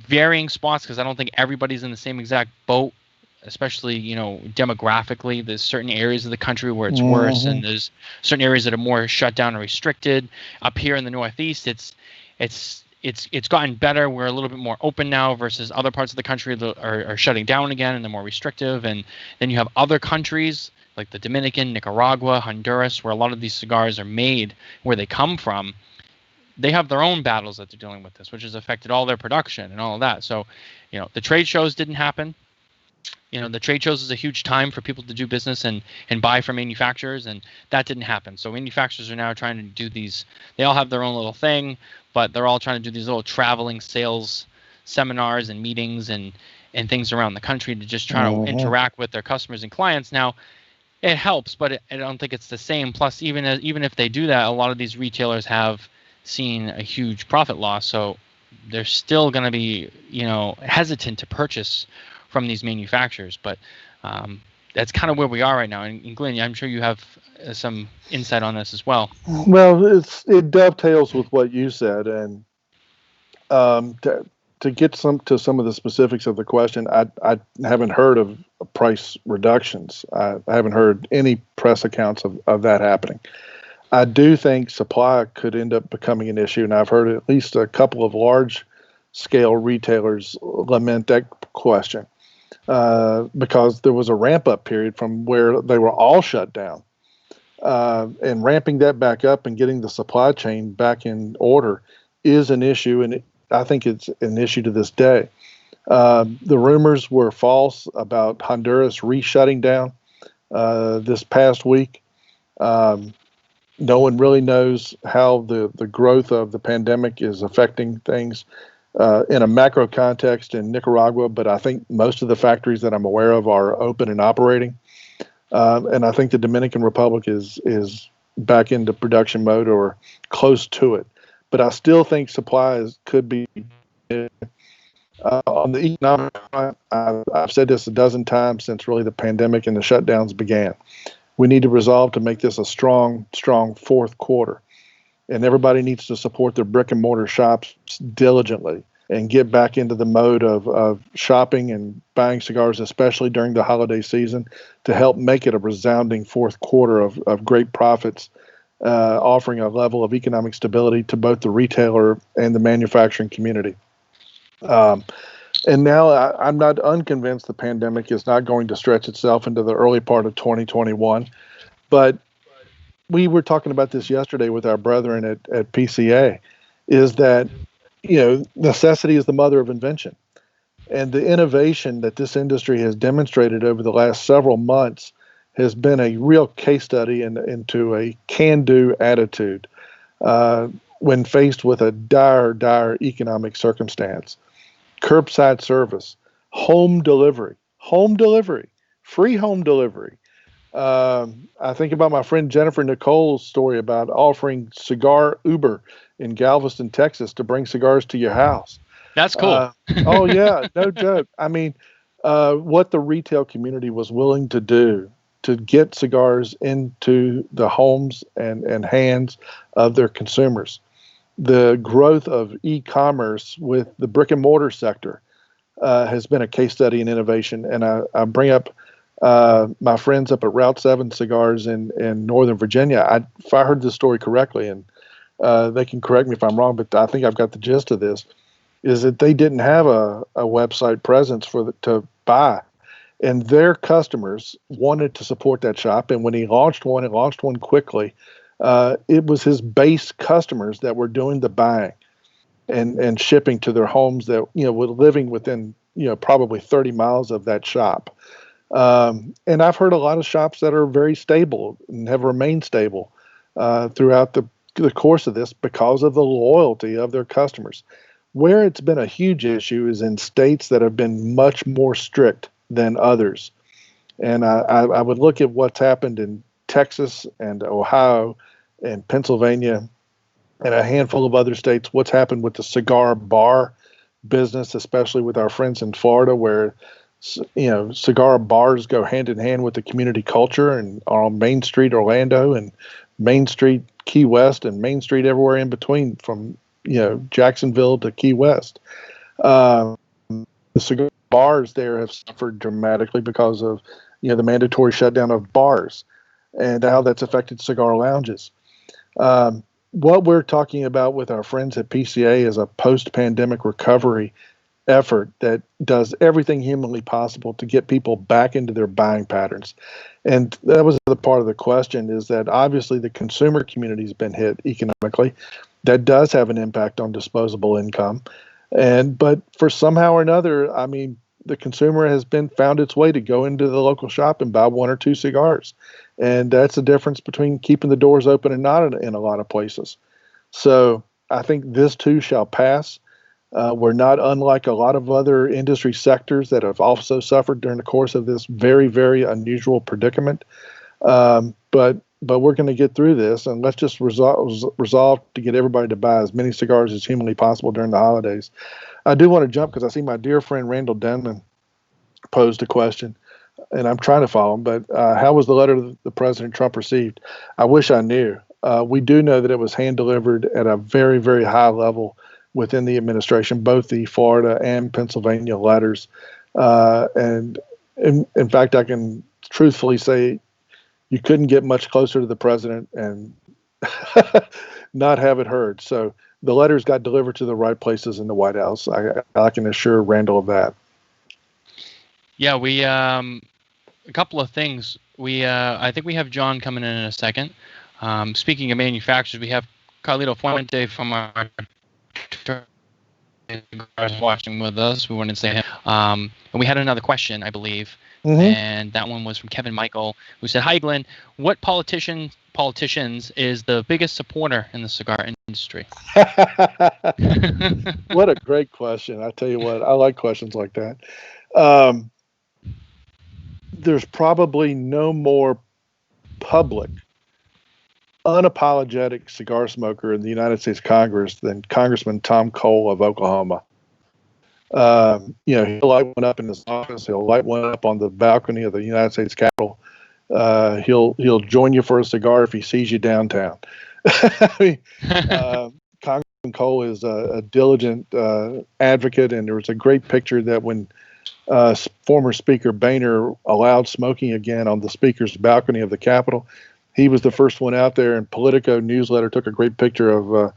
varying spots because I don't think everybody's in the same exact boat, especially demographically. There's certain areas of the country where it's worse, and there's certain areas that are more shut down or restricted. Up here in the Northeast, it's gotten better. We're a little bit more open now versus other parts of the country that are shutting down again and they're more restrictive. And then you have other countries like the Dominican, Nicaragua, Honduras, where a lot of these cigars are made, where they come from. They have their own battles that they're dealing with this, which has affected all their production and all of that. So, the trade shows didn't happen. The trade shows is a huge time for people to do business and buy from manufacturers, and that didn't happen. So manufacturers are now trying to do these. They all have their own little thing, but they're all trying to do these little traveling sales seminars and meetings and things around the country to just try to interact with their customers and clients. Now, it helps, but I don't think it's the same. Plus, even if they do that, a lot of these retailers have seen a huge profit loss, so they're still going to be hesitant to purchase from these manufacturers. But that's kind of where we are right now. And Glynn, I'm sure you have some insight on this as well. Well, it dovetails with what you said, and to get to some of the specifics of the question, I haven't heard of price reductions. I haven't heard any press accounts of that happening. I do think supply could end up becoming an issue, and I've heard at least a couple of large-scale retailers lament that question because there was a ramp-up period from where they were all shut down, and ramping that back up and getting the supply chain back in order is an issue, and I think it's an issue to this day. The rumors were false about Honduras re-shutting down this past week. No one really knows how the growth of the pandemic is affecting things in a macro context in Nicaragua, but I think most of the factories that I'm aware of are open and operating. And I think the Dominican Republic is back into production mode or close to it. But I still think supplies could be on the economic front. I've said this a dozen times since really the pandemic and the shutdowns began. We need to resolve to make this a strong fourth quarter. And everybody needs to support their brick and mortar shops diligently. and get back into the mode of shopping and buying cigars, especially during the holiday season, to help make it a resounding fourth quarter of great profits, offering a level of economic stability to both the retailer and the manufacturing community. And now I'm not unconvinced the pandemic is not going to stretch itself into the early part of 2021. But we were talking about this yesterday with our brethren at PCA, is that, necessity is the mother of invention. And the innovation that this industry has demonstrated over the last several months has been a real case study into a can-do attitude when faced with a dire economic circumstance. Curbside service, home delivery, free home delivery. I think about my friend Jennifer Nicole's story about offering cigar Uber in Galveston, Texas, to bring cigars to your house. That's cool. Oh yeah, no joke. I mean, what the retail community was willing to do to get cigars into the homes and hands of their consumers. The growth of e-commerce with the brick and mortar sector has been a case study in innovation. And I bring up my friends up at Route 7 Cigars in Northern Virginia. If I heard this story correctly, and they can correct me if I'm wrong, but I think I've got the gist of this, is that they didn't have a website presence to buy. And their customers wanted to support that shop. And when he launched one quickly. It was his base customers that were doing the buying and shipping to their homes that, were living within, probably 30 miles of that shop. And I've heard a lot of shops that are very stable and have remained stable throughout the course of this because of the loyalty of their customers. Where it's been a huge issue is in states that have been much more strict than others. And I would look at what's happened in Texas and Ohio and Pennsylvania and a handful of other states, what's happened with the cigar bar business, especially with our friends in Florida, where, cigar bars go hand in hand with the community culture and are on Main Street Orlando and Main Street Key West and Main Street everywhere in between from, Jacksonville to Key West. The cigar bars there have suffered dramatically because of, the mandatory shutdown of bars and how that's affected cigar lounges. What we're talking about with our friends at PCA is a post-pandemic recovery effort that does everything humanly possible to get people back into their buying patterns. And that was the part of the question, is that obviously the consumer community has been hit economically. That does have an impact on disposable income. But for somehow or another, I mean, the consumer has found its way to go into the local shop and buy one or two cigars. And that's the difference between keeping the doors open and not in a lot of places. So I think this too shall pass. We're not unlike a lot of other industry sectors that have also suffered during the course of this very, very unusual predicament. But we're going to get through this, and let's just resolve to get everybody to buy as many cigars as humanly possible during the holidays. I do want to jump because I see my dear friend Randall Denman posed a question, and I'm trying to follow him. But how was the letter that President Trump received? I wish I knew. We do know that it was hand-delivered at a very, very high level within the administration, both the Florida and Pennsylvania letters. And in fact, I can truthfully say you couldn't get much closer to the president and not have it heard. So the letters got delivered to the right places in the White House. I can assure Randall of that. Yeah, we a couple of things. I think we have John coming in a second. Speaking of manufacturers, we have Carlito Fuente from our watching with us. We wanted to say him. And we had another question, I believe. Mm-hmm. And that one was from Kevin Michael, who said, "Hi, Glynn. What politicians is the biggest supporter in the cigar industry?" What a great question. I tell you what, I like questions like that. There's probably no more public, unapologetic cigar smoker in the United States Congress than Congressman Tom Cole of Oklahoma. He'll light one up in his office. He'll light one up on the balcony of the United States Capitol. He'll join you for a cigar if he sees you downtown. I mean, Cole is a diligent advocate, and there was a great picture that when former Speaker Boehner allowed smoking again on the Speaker's balcony of the Capitol, he was the first one out there, and Politico newsletter took a great picture of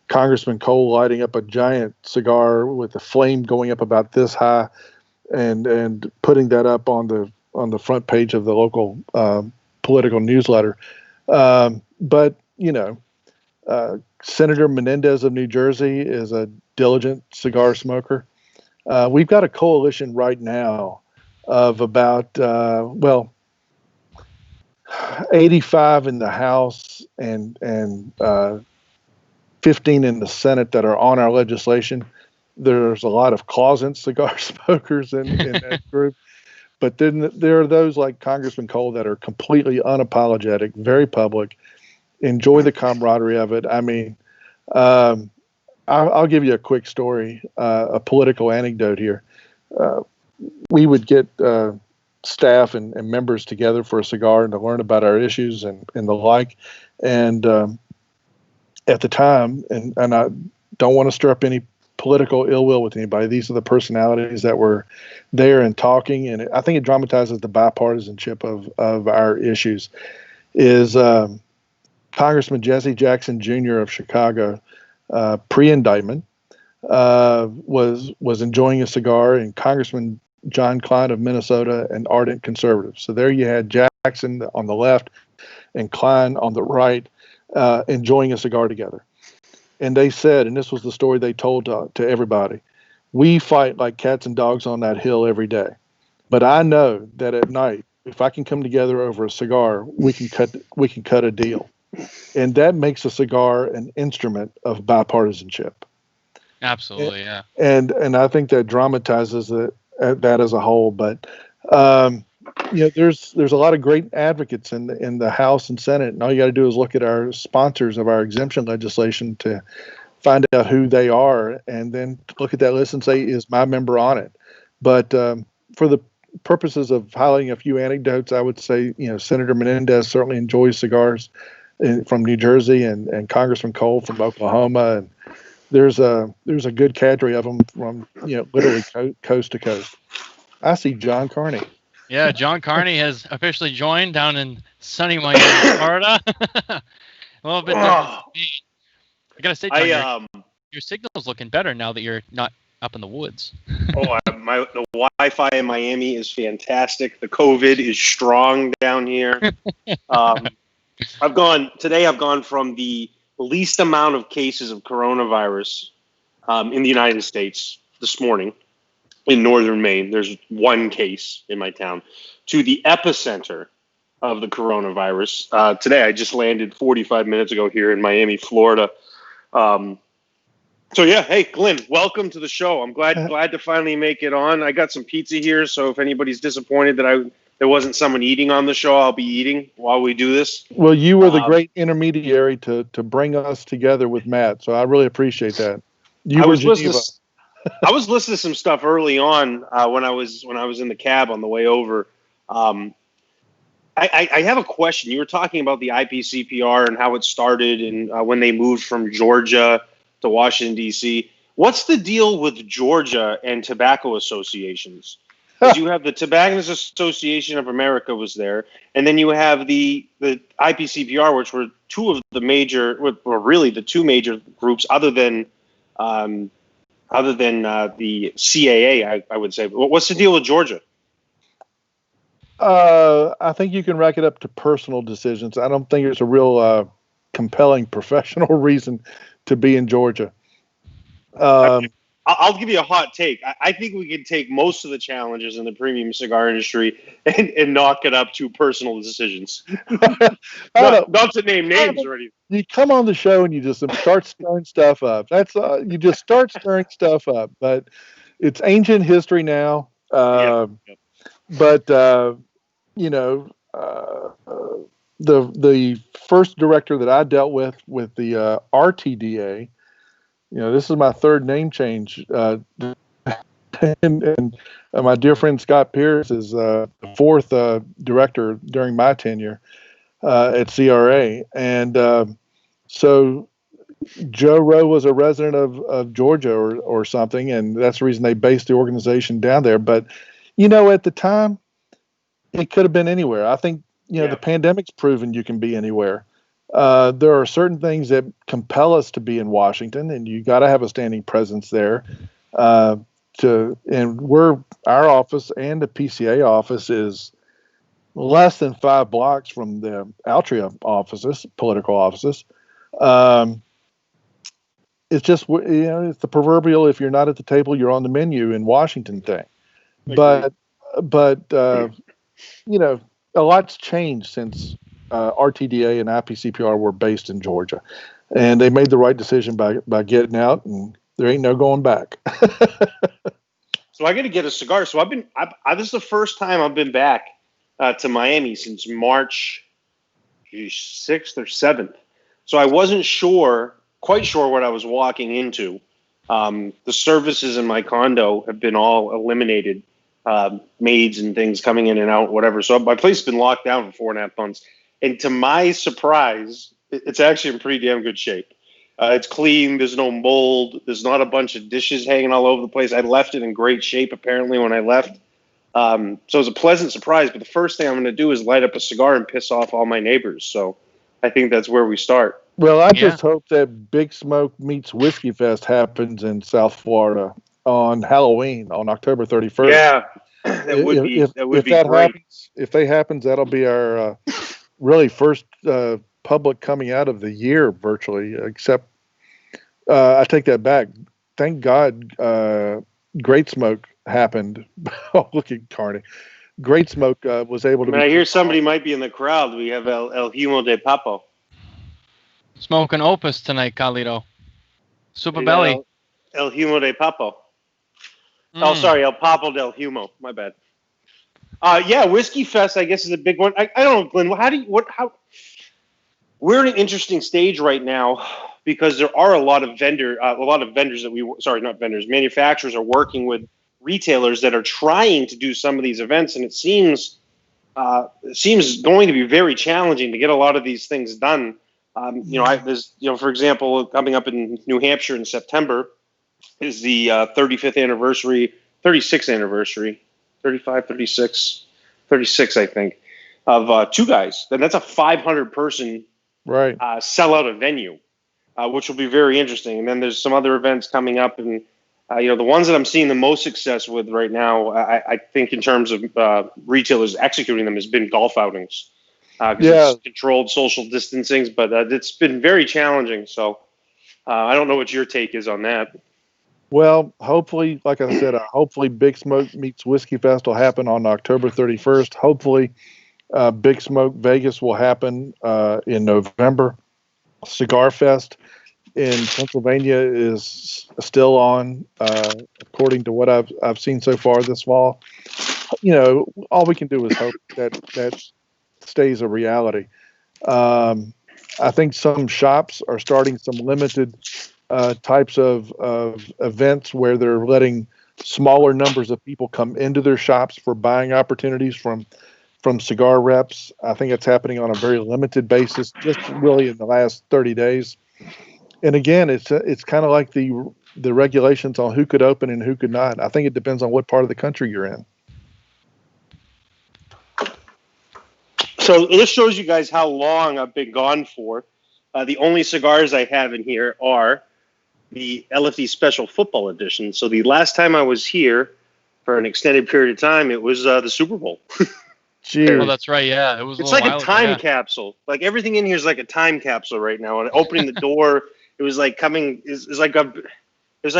Congressman Cole lighting up a giant cigar with the flame going up about this high, and putting that up on the front page of the local political newsletter. But Senator Menendez of New Jersey is a diligent cigar smoker. We've got a coalition right now of about 85 in the House and 15 in the Senate that are on our legislation. There's a lot of closet cigar smokers in that group. But then there are those like Congressman Cole that are completely unapologetic, very public, enjoy the camaraderie of it. I mean, I'll give you a quick story, a political anecdote here. We would get staff and members together for a cigar and to learn about our issues and the like. And at the time, and I don't want to stir up any political ill will with anybody, these are the personalities that were there and talking, and I think it dramatizes the bipartisanship of our issues, is Congressman Jesse Jackson Jr. of Chicago, pre-indictment, was enjoying a cigar, and Congressman John Klein of Minnesota, an ardent conservative. So there you had Jackson on the left and Klein on the right, enjoying a cigar together. And they said, and this was the story they told to everybody, we fight like cats and dogs on that hill every day. But I know that at night, if I can come together over a cigar, we can cut a deal. And that makes a cigar an instrument of bipartisanship. Absolutely, yeah. And I think that dramatizes that as a whole. But there's a lot of great advocates in the House and Senate, and all you got to do is look at our sponsors of our exemption legislation to find out who they are, and then look at that list and say, is my member on it? But for the purposes of highlighting a few anecdotes, I would say Senator Menendez certainly enjoys cigars from New Jersey, and Congressman Cole from Oklahoma, and there's a good cadre of them from literally coast to coast. I see John Carney. Yeah, John Carney has officially joined down in sunny Miami, Florida. A little bit different. I gotta say, John, your signal's looking better now that you're not up in the woods. The Wi-Fi in Miami is fantastic. The COVID is strong down here. I've gone from the least amount of cases of coronavirus in the United States this morning. In northern Maine, there's one case in my town, to the epicenter of the coronavirus. Today, I just landed 45 minutes ago here in Miami, Florida. Hey, Glynn, welcome to the show. I'm glad to finally make it on. I got some pizza here, so if anybody's disappointed that there wasn't someone eating on the show, I'll be eating while we do this. Well, you were the great intermediary to bring us together with Matt, so I really appreciate that. I was listening to some stuff early on when I was in the cab on the way over. I have a question. You were talking about the IPCPR and how it started and when they moved from Georgia to Washington, D.C. What's the deal with Georgia and tobacco associations? Because you have the Tobacconists Association of America was there, and then you have the IPCPR, which were two of the major, or really the two major groups other than the CAA, I would say. What's the deal with Georgia? I think you can rack it up to personal decisions. I don't think there's a real compelling professional reason to be in Georgia. I'll give you a hot take. I think we can take most of the challenges in the premium cigar industry and knock it up to personal decisions. not to name names or anything. You come on the show and you just start stirring stuff up. That's you just start stirring stuff up. But it's ancient history now. But the first director that I dealt with the RTDA. This is my third name change, and my dear friend Scott Pierce is the fourth director during my tenure at CRA, and so Joe Rowe was a resident of Georgia or something, and that's the reason they based the organization down there. But, at the time, it could have been anywhere. I think, the pandemic's proven you can be anywhere. There are certain things that compel us to be in Washington, and you got to have a standing presence there. Our office and the PCA office is less than 5 blocks from the Altria offices, political offices. It's just, it's the proverbial, if you're not at the table, you're on the menu in Washington thing. But a lot's changed since RTDA and IPCPR were based in Georgia, and they made the right decision by getting out, and there ain't no going back. So I got to get a cigar. So this is the first time I've been back to Miami since March 6th or 7th. So I wasn't quite sure what I was walking into. The services in my condo have been all eliminated, maids and things coming in and out, whatever. So my place has been locked down for 4.5 months. And to my surprise, it's actually in pretty damn good shape. It's clean. There's no mold. There's not a bunch of dishes hanging all over the place. I left it in great shape, apparently, when I left. So it was a pleasant surprise. But the first thing I'm going to do is light up a cigar and piss off all my neighbors. So I think that's where we start. Well, I just hope that Big Smoke meets Whiskey Fest happens in South Florida on Halloween, on October 31st. Yeah, that would be great. Happens, if that happens, that'll be our really first public coming out of the year virtually, except I take that back. Thank God Great Smoke happened. Oh, look at Carney. Great Smoke was able to I hear somebody might be in the crowd. We have El Humo de Papo. Smoking Opus tonight, Carlito. Super Belly. El Humo de Papo. Oh, sorry, El Papo del Humo. My bad. Whiskey Fest, I guess, is a big one. I don't know, Glynn. We're in an interesting stage right now because there are a lot of vendors that manufacturers are working with retailers that are trying to do some of these events, and it seems going to be very challenging to get a lot of these things done. For example, coming up in New Hampshire in September is the 36th anniversary, 36, I think, of Two Guys. And that's a 500-person sellout of venue, which will be very interesting. And then there's some other events coming up. And, the ones that I'm seeing the most success with right now, I think in terms of retailers executing them, has been golf outings. It's controlled social distancing, but it's been very challenging. So I don't know what your take is on that. Well, hopefully, like I said, hopefully Big Smoke meets Whiskey Fest will happen on October 31st. Hopefully Big Smoke Vegas will happen in November. Cigar Fest in Pennsylvania is still on, according to what I've seen so far this fall. All we can do is hope that stays a reality. I think some shops are starting some limited types of events where they're letting smaller numbers of people come into their shops for buying opportunities from cigar reps. I think it's happening on a very limited basis, just really in the last 30 days. And again, it's kind of like the regulations on who could open and who could not. I think it depends on what part of the country you're in. So this shows you guys how long I've been gone for. The only cigars I have in here are the LFD Special Football Edition. So the last time I was here for an extended period of time, it was the Super Bowl. Oh, that's right. Yeah, it was. It's like a time capsule. Like everything in here is like a time capsule right now. And opening the door, it was like coming. It was like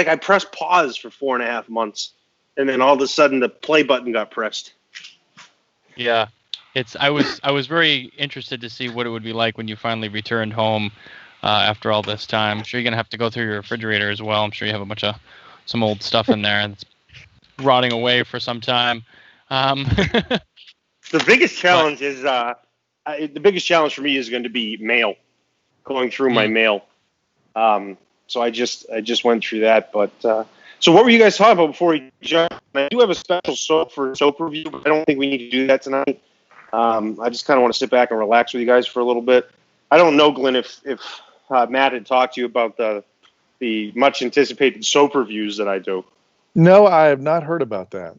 I pressed pause for 4.5 months, and then all of a sudden the play button got pressed. Yeah, I was very interested to see what it would be like when you finally returned home after all this time. I'm sure you're gonna have to go through your refrigerator as well. I'm sure you have a bunch of some old stuff in there that's rotting away for some time. The biggest challenge is the biggest challenge for me is going to be mail, going through my mail. So I just went through that. But so what were you guys talking about before we jump? I do have a special soap review, but I don't think we need to do that tonight. I just kind of want to sit back and relax with you guys for a little bit. I don't know, Glynn, if Matt had talked to you about the much anticipated soap reviews that I do. No, I have not heard about that.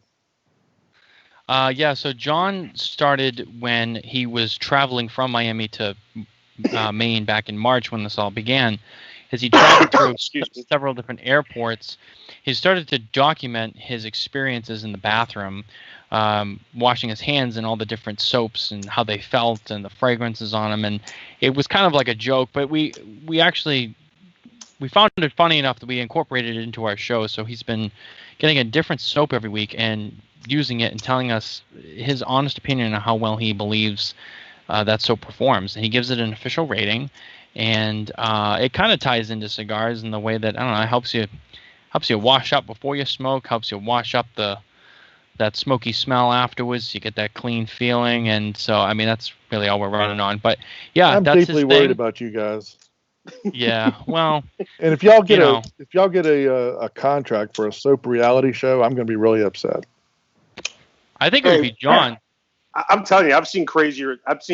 Yeah, so John started when he was traveling from Miami to Maine back in March when this all began. As he traveled through several different airports, he started to document his experiences in the bathroom, washing his hands in all the different soaps and how they felt and the fragrances on them. And it was kind of like a joke, but we found it funny enough that we incorporated it into our show. So he's been getting a different soap every week and using it and telling us his honest opinion on how well he believes that soap performs. And he gives it an official rating, and it kind of ties into cigars in the way that, I don't know, it helps you wash up before you smoke, helps you wash up that smoky smell afterwards. You get that clean feeling, and so I mean that's really all we're running on. But yeah, I'm that's deeply worried about you guys. Yeah, well, and if y'all get a contract for a soap reality show, I'm going to be really upset. I think it would be John. I'm telling you, I've seen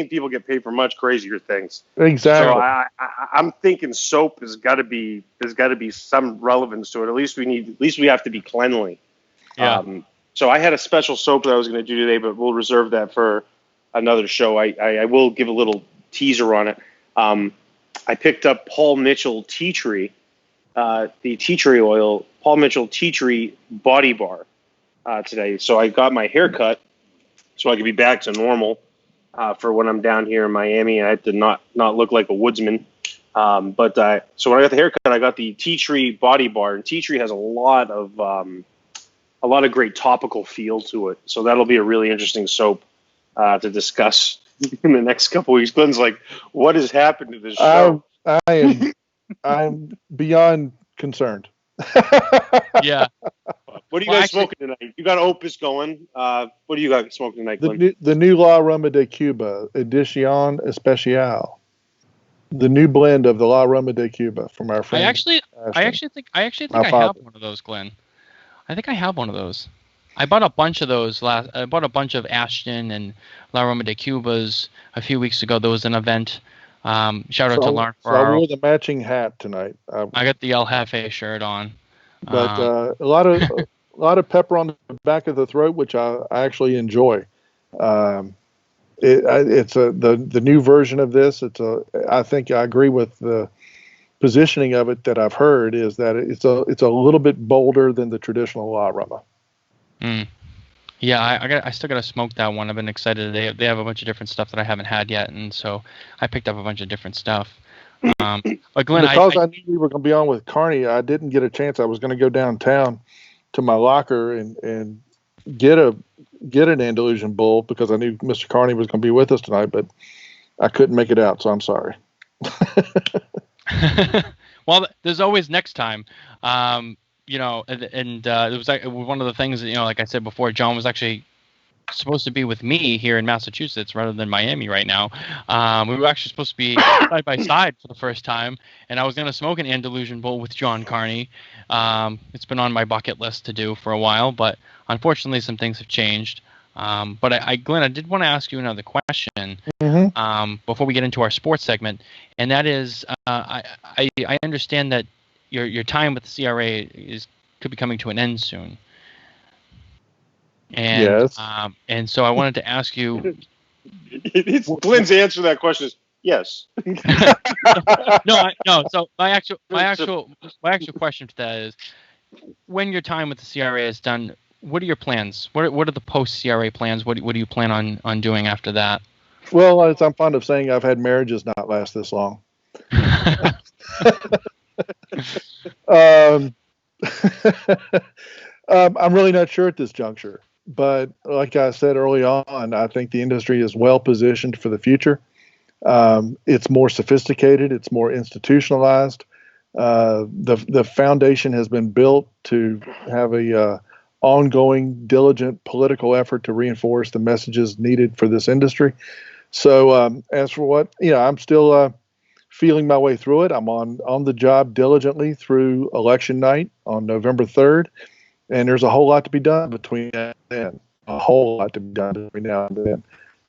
people get paid for much crazier things. Exactly. So I'm thinking soap there's got to be some relevance to it. At least we have to be cleanly. Yeah. So I had a special soap that I was going to do today, but we'll reserve that for another show. I will give a little teaser on it. I picked up Paul Mitchell Tea Tree, the tea tree oil, Paul Mitchell Tea Tree Body Bar today. So I got my hair cut so I could be back to normal for when I'm down here in Miami. I had to not look like a woodsman. So when I got the haircut, I got the Tea Tree Body Bar, and Tea Tree has a lot of great topical feel to it. So that'll be a really interesting soap to discuss in the next couple weeks. Glenn's like, what has happened to this show? I'm beyond concerned. Yeah. What are you guys smoking tonight? You got Opus going. What do you got smoking tonight, Glenn? The new La Roma de Cuba, Edición Especial. The new blend of the La Roma de Cuba from our friend. I actually think I have one of those, Glenn. I think I have one of those. I bought a bunch of those I bought a bunch of Ashton and La Roma de Cubas a few weeks ago. There was an event. Shout out to Lauren Ferraro. So I wore the matching hat tonight. I got the El Jefe shirt on. But a lot of pepper on the back of the throat, which I actually enjoy. It's the new version of this. I think I agree with the positioning of it that I've heard is that it's a little bit bolder than the traditional La Roma. Yeah, I still got to smoke that one. I've been excited. They have a bunch of different stuff that I haven't had yet, and so I picked up a bunch of different stuff. But Glenn, because I knew we were going to be on with Carney, I didn't get a chance. I was going to go downtown to my locker and get an Andalusian bull because I knew Mr. Carney was going to be with us tonight, but I couldn't make it out, so I'm sorry. Well, there's always next time. It was like one of the things that, like I said before, John was actually supposed to be with me here in Massachusetts rather than Miami right now. We were actually supposed to be side by side for the first time, and I was going to smoke an Andalusian bull with John Carney. It's been on my bucket list to do for a while, but unfortunately some things have changed. But Glenn, I did want to ask you another question before we get into our sports segment, and that is, I understand that your time with the CRA could be coming to an end soon. And, yes. And so I wanted to ask you. Glenn's answer to that question is yes. No. So my actual question to that is, when your time with the CRA is done, what are your plans? What are the post CRA plans? What do you plan on doing after that? Well, as I'm fond of saying, I've had marriages not last this long. I'm really not sure at this juncture, but like I said early on, I think the industry is well positioned for the future. It's more sophisticated. It's more institutionalized. The foundation has been built to have a ongoing, diligent political effort to reinforce the messages needed for this industry. So as for what, I'm still feeling my way through it. I'm on the job diligently through election night on November 3rd. And there's a whole lot to be done between now and then. A whole lot to be done between now and then.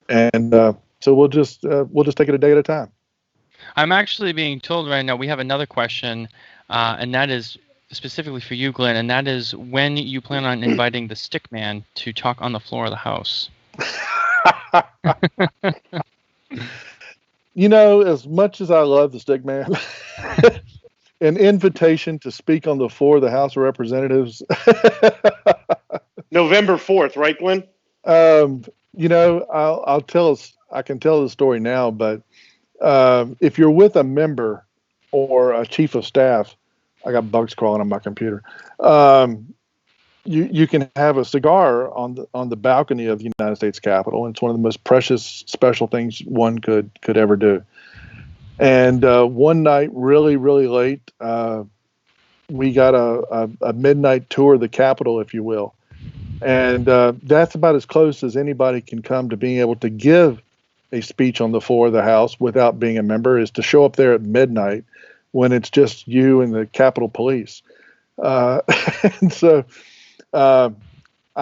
And so we'll just take it a day at a time. I'm actually being told right now we have another question, and that is specifically for you, Glynn, and that is when you plan on inviting the stick man to talk on the floor of the house. As much as I love the stick man, an invitation to speak on the floor of the House of Representatives. November 4th, right, Glynn? I'll tell us. I can tell the story now, but if you're with a member or a chief of staff, I got bugs crawling on my computer. You can have a cigar on the balcony of the United States Capitol, and it's one of the most precious, special things one could ever do. And one night, really, really late, we got a midnight tour of the Capitol, if you will. And that's about as close as anybody can come to being able to give a speech on the floor of the House without being a member, is to show up there at midnight when it's just you and the Capitol Police. And so I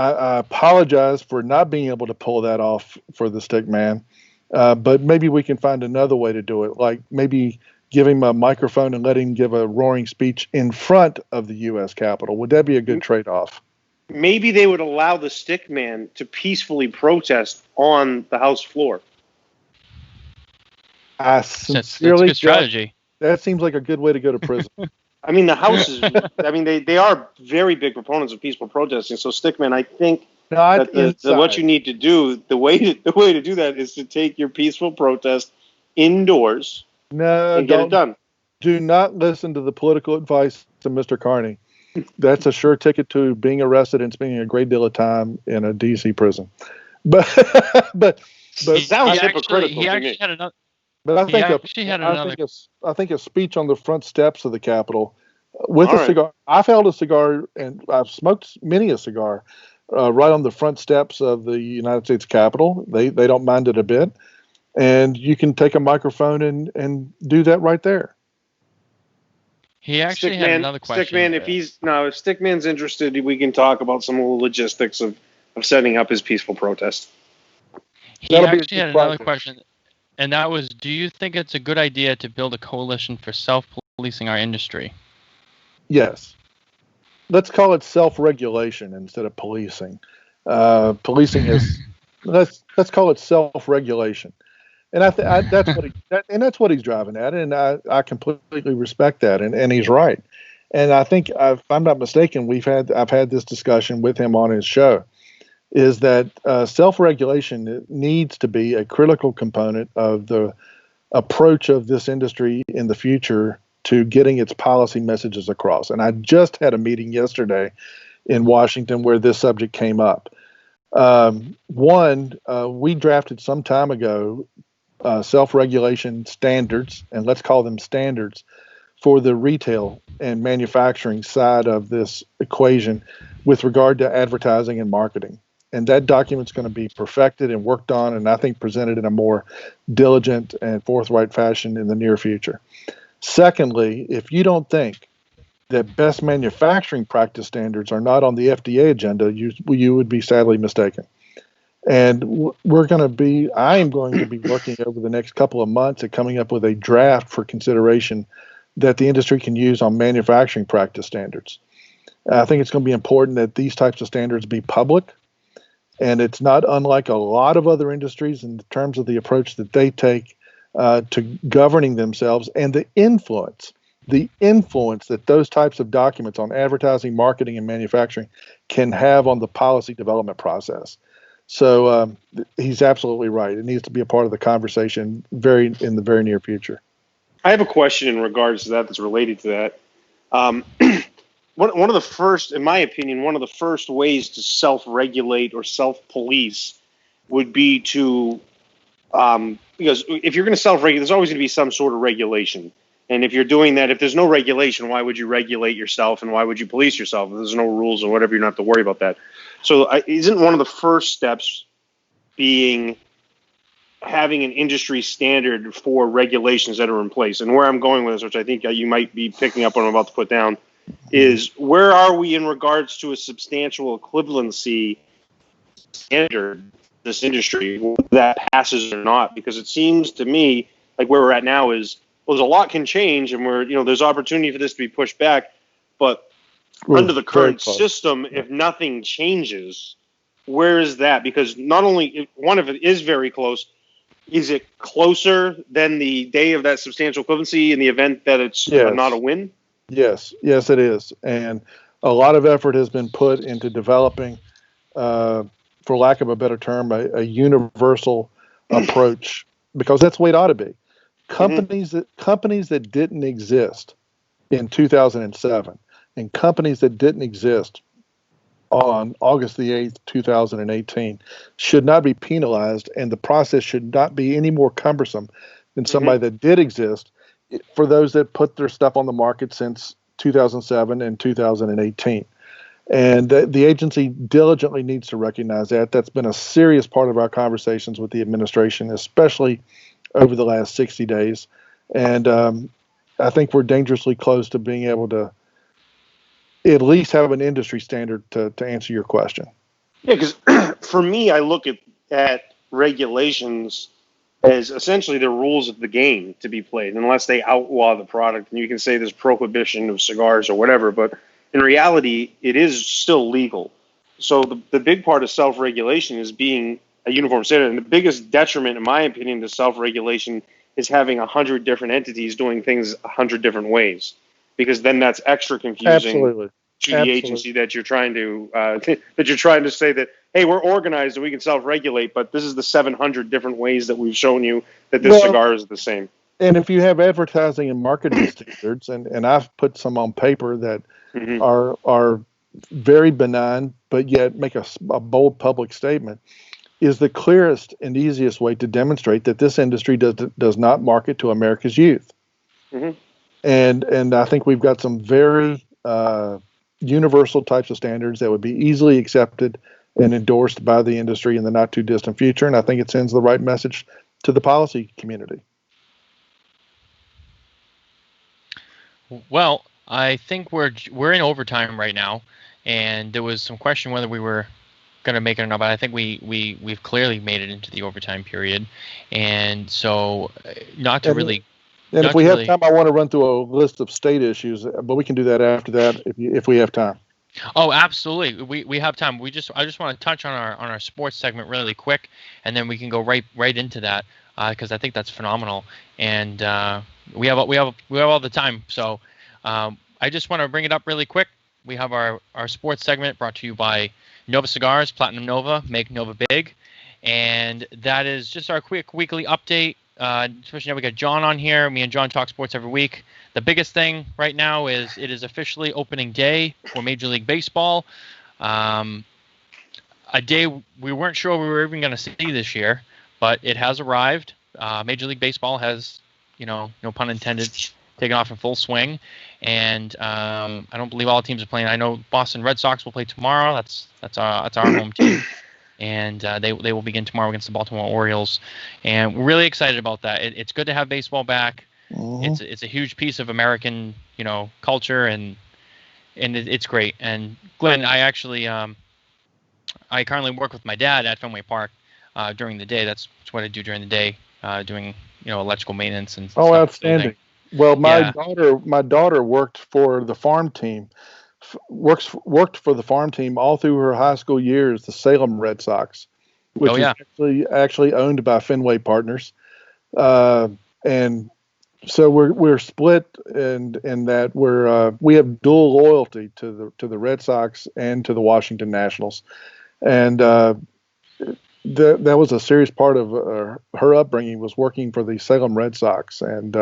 apologize for not being able to pull that off for the stick man, but maybe we can find another way to do it, like maybe give him a microphone and let him give a roaring speech in front of the U.S. Capitol. Would that be a good trade-off? Maybe they would allow the stick man to peacefully protest on the House floor. I sincerely, that's a good strategy. That seems like a good way to go to prison. I mean, the House is, they are very big proponents of peaceful protesting. So, Stickman, I think that what you need to do, the way to do that is to take your peaceful protest indoors and get it done. Do not listen to the political advice to Mr. Carney. That's a sure ticket to being arrested and spending a great deal of time in a D.C. prison. But it sounds hypocritical. He actually had another. But I think a speech on the front steps of the Capitol with a cigar. I've held a cigar and I've smoked many a cigar right on the front steps of the United States Capitol. They don't mind it a bit, and you can take a microphone and do that right there. He actually had another question. Stickman, if Stickman's interested, we can talk about some of the logistics of setting up his peaceful protest. He actually had another question. And that was, do you think it's a good idea to build a coalition for self-policing our industry? Yes. Let's call it self-regulation instead of policing. Policing is, let's call it self-regulation. And that's what he's driving at, and I completely respect that, and he's right. And I think, if I'm not mistaken, I've had this discussion with him on his show, is that self-regulation needs to be a critical component of the approach of this industry in the future to getting its policy messages across. And I just had a meeting yesterday in Washington where this subject came up. We drafted some time ago self-regulation standards, and let's call them standards, for the retail and manufacturing side of this equation with regard to advertising and marketing. And that document's going to be perfected and worked on, and I think presented in a more diligent and forthright fashion in the near future. Secondly, if you don't think that best manufacturing practice standards are not on the FDA agenda, you would be sadly mistaken. And I am going to be working over the next couple of months at coming up with a draft for consideration that the industry can use on manufacturing practice standards. I think it's going to be important that these types of standards be public. And it's not unlike a lot of other industries in terms of the approach that they take to governing themselves and the influence that those types of documents on advertising, marketing, and manufacturing can have on the policy development process. So he's absolutely right. It needs to be a part of the conversation in the very near future. I have a question in regards to that's related to that. One of the first, in my opinion, one of the first ways to self-regulate or self-police would be to, because if you're going to self-regulate, there's always going to be some sort of regulation. And if you're doing that, if there's no regulation, why would you regulate yourself and why would you police yourself? If there's no rules or whatever, you don't have to worry about that. So isn't one of the first steps being having an industry standard for regulations that are in place? And where I'm going with this, which I think you might be picking up on what I'm about to put down, is where are we in regards to a substantial equivalency standard this industry, whether that passes or not? Because it seems to me like where we're at now is well, there's a lot can change, and there's opportunity for this to be pushed back, but under the current system, if nothing changes, where is that? Because not only if it is very close, is it closer than the day of that substantial equivalency in the event that it's not a win? Yes, it is. And a lot of effort has been put into developing, for lack of a better term, a universal approach, because that's the way it ought to be. Companies that didn't exist in 2007 and companies that didn't exist on August the 8th, 2018 should not be penalized, and the process should not be any more cumbersome than somebody that did exist for those that put their stuff on the market since 2007 and 2018. And the agency diligently needs to recognize that. That's been a serious part of our conversations with the administration, especially over the last 60 days. And I think we're dangerously close to being able to at least have an industry standard to answer your question. Yeah, because for me, I look at regulations as essentially the rules of the game to be played, unless they outlaw the product. And you can say there's prohibition of cigars or whatever, but in reality, it is still legal. So the big part of self-regulation is being a uniform standard. And the biggest detriment, in my opinion, to self-regulation is having 100 different entities doing things 100 different ways, because then that's extra confusing to the agency that you're trying to say that, hey, we're organized and we can self-regulate, but this is the 700 different ways that we've shown you that this cigar is the same. And if you have advertising and marketing standards, and I've put some on paper that are very benign, but yet make a bold public statement, is the clearest and easiest way to demonstrate that this industry does not market to America's youth. And I think we've got some very universal types of standards that would be easily accepted and endorsed by the industry in the not too distant future. And I think it sends the right message to the policy community. Well, I think we're in overtime right now, and there was some question whether we were going to make it or not, but I think we've clearly made it into the overtime period, and so And if we have time, I want to run through a list of state issues, but we can do that after that if we have time. Oh, absolutely. We have time. I just want to touch on our sports segment really quick, and then we can go right into that because I think that's phenomenal, and we have all the time. So I just want to bring it up really quick. We have our sports segment brought to you by Nova Cigars, Platinum Nova, make Nova big, and that is just our quick weekly update. Especially now we got John on here. Me and John talk sports every week. The biggest thing right now is it is officially opening day for Major League Baseball. A day we weren't sure we were even going to see this year, but it has arrived. Major League Baseball has, no pun intended, taken off in full swing. And I don't believe all teams are playing. I know Boston Red Sox will play tomorrow. That's our home team. And they will begin tomorrow against the Baltimore Orioles, and we're really excited about that. It's good to have baseball back. It's a huge piece of American culture, and it's great. And Glynn, I actually I currently work with my dad at Fenway Park during the day. That's what I do during the day, doing electrical maintenance and stuff. Outstanding. Well, my daughter worked for the farm team. Worked for the farm team all through her high school years, the Salem Red Sox, which is actually owned by Fenway Partners, and so we're split in that we have dual loyalty to the Red Sox and to the Washington Nationals, and that was a serious part of her upbringing, was working for the Salem Red Sox, and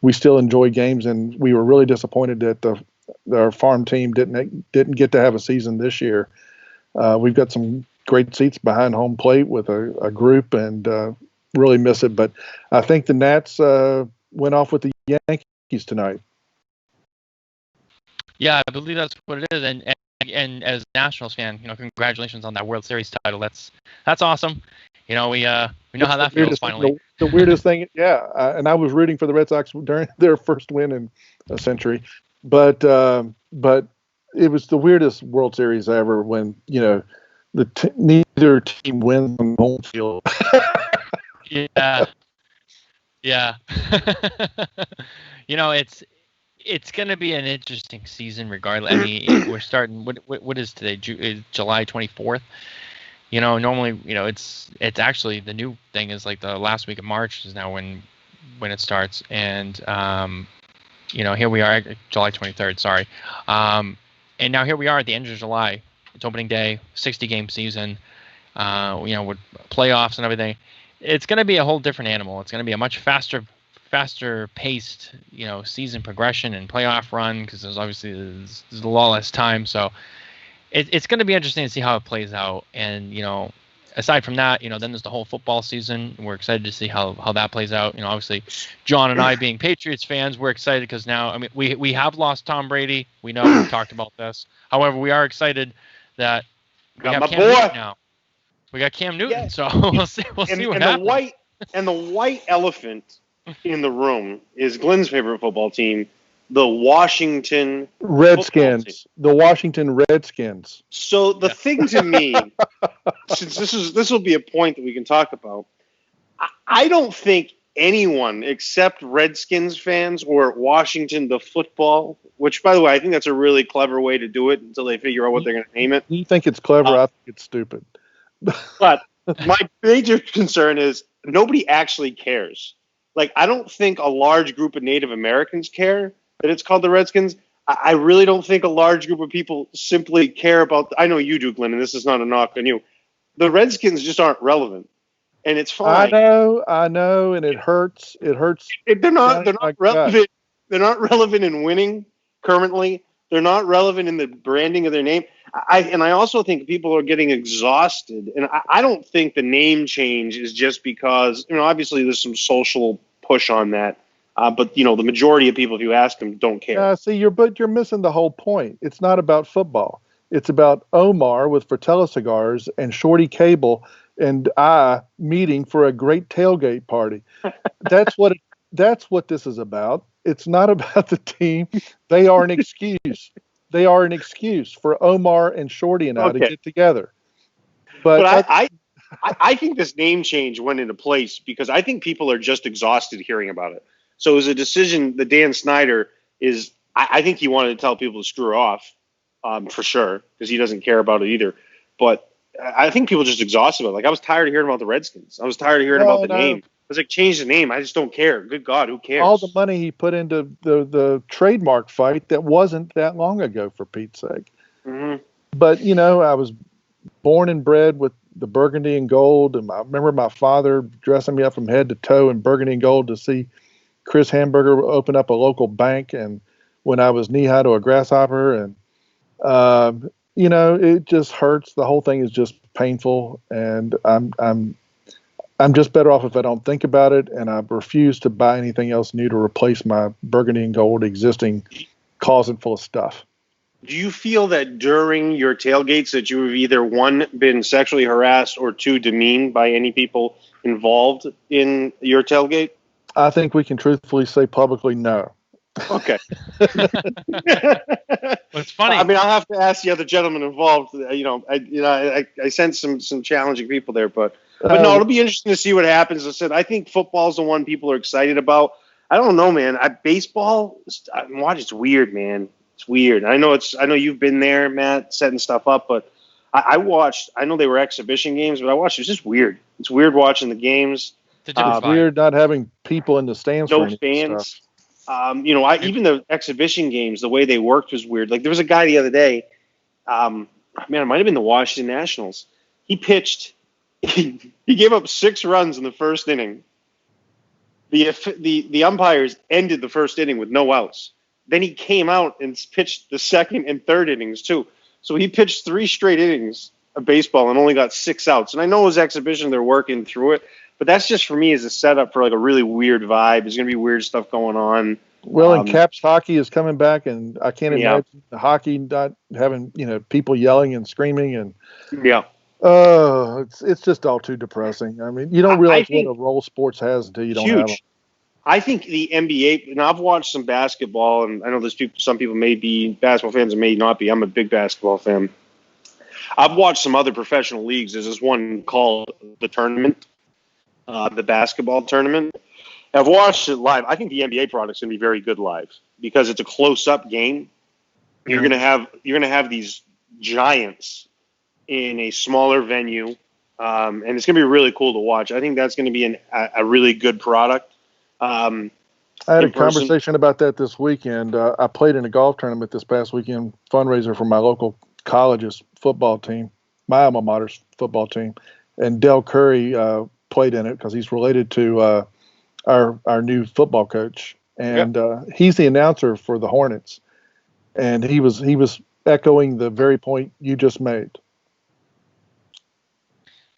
we still enjoy games, and we were really disappointed that our farm team didn't get to have a season this year. We've got some great seats behind home plate with a group, and really miss it. But I think the Nats went off with the Yankees tonight. Yeah, I believe that's what it is. And as a Nationals fan, congratulations on that World Series title. That's awesome. We know how that feels finally. The weirdest thing, and I was rooting for the Red Sox during their first win in a century. But it was the weirdest World Series ever when neither team wins on home field. Yeah, Yeah. It's going to be an interesting season regardless. I mean, we're starting. What is today? July 24th. Normally, it's actually the new thing is like the last week of March is now when it starts, and here we are, July 23rd. Sorry, and now here we are at the end of July. It's opening day, 60-game season. With playoffs and everything, it's going to be a whole different animal. It's going to be a much faster paced, season progression and playoff run because there's a lot less time. So it's going to be interesting to see how it plays out. And, aside from that, then there's the whole football season. We're excited to see how that plays out. Obviously, John and I being Patriots fans, we're excited because now, I mean, we have lost Tom Brady. We know we've talked about this. However, we are excited that we have Cam Newton now. We got Cam Newton, yeah. So we'll see what happens. The white elephant in the room is Glynn's favorite football team, the Washington Redskins. The Washington Redskins. So the thing to me, since this will be a point that we can talk about, I don't think anyone except Redskins fans or Washington the football, which by the way I think that's a really clever way to do it until they figure out what they're going to name it. You think it's clever? I think it's stupid. But my major concern is nobody actually cares. Like, I don't think a large group of Native Americans care that it's called the Redskins. I really don't think a large group of people simply care about. I know you do, Glynn, and this is not a knock on you. The Redskins just aren't relevant, and it's fine. I know, and it hurts. It hurts. They're not relevant. They're not relevant in winning currently. They're not relevant in the branding of their name. I also think people are getting exhausted, and I don't think the name change is just because obviously there's some social push on that, but the majority of people, if you ask them, don't care. See, you're missing the whole point. It's not about football. It's about Omar with Fratello Cigars and Shorty Cable and I meeting for a great tailgate party. That's what this is about. It's not about the team. They are an excuse. They are an excuse for Omar and Shorty and I to get together. But I think this name change went into place because I think people are just exhausted hearing about it. So it was a decision that Dan Snyder is. I think he wanted to tell people to screw off, for sure, because he doesn't care about it either. But I think people are just exhausted about it. Like, I was tired of hearing about the Redskins. I was tired of hearing about the name. I was like, change the name. I just don't care. Good God, who cares? All the money he put into the trademark fight that wasn't that long ago, for Pete's sake. Mm-hmm. But, I was born and bred with the burgundy and gold. And I remember my father dressing me up from head to toe in burgundy and gold to see Chris Hamburger open up a local bank. And when I was knee high to a grasshopper. And, it just hurts. The whole thing is just painful. And I'm just better off if I don't think about it, and I refuse to buy anything else new to replace my burgundy and gold existing closet full of stuff. Do you feel that during your tailgates that you have either, one, been sexually harassed or two, demeaned by any people involved in your tailgate? I think we can truthfully say publicly no. Okay. It's funny. I mean, I'll have to ask the other gentleman involved. I sense some challenging people there, but no, it'll be interesting to see what happens. I said, I think football's the one people are excited about. I don't know, man. Baseball, it's weird, man. It's weird. I know you've been there, Matt, setting stuff up, but I watched. I know they were exhibition games, but I watched. It's just weird. It's weird watching the games. It's weird not having people in the stands. No fans. Even the exhibition games, the way they worked was weird. Like, there was a guy the other day. It might have been the Washington Nationals. He pitched. He gave up 6 runs in the first inning. The umpires ended the first inning with no outs. Then he came out and pitched the second and third innings too. So he pitched 3 straight innings of baseball and only got 6 outs. And I know it was exhibition; they're working through it. But that's just for me as a setup for like a really weird vibe. There's going to be weird stuff going on. Well, and Caps hockey is coming back, and I can't imagine the hockey not having people yelling and screaming and it's just all too depressing. I mean, you don't realize what a role sports has until you don't have them. I think the NBA, and I've watched some basketball, and I know some people may be basketball fans and may not be. I'm a big basketball fan. I've watched some other professional leagues. There's this one called the tournament, the basketball tournament. I've watched it live. I think the NBA product's going to be very good live because it's a close-up game. You're going to have these giants in a smaller venue, and it's going to be really cool to watch. I think that's going to be a really good product. I had a conversation about that this weekend. I played in a golf tournament this past weekend, fundraiser for my local college's football team, my alma mater's football team, and Del Curry played in it because he's related to our new football coach, and he's the announcer for the Hornets, and he was echoing the very point you just made.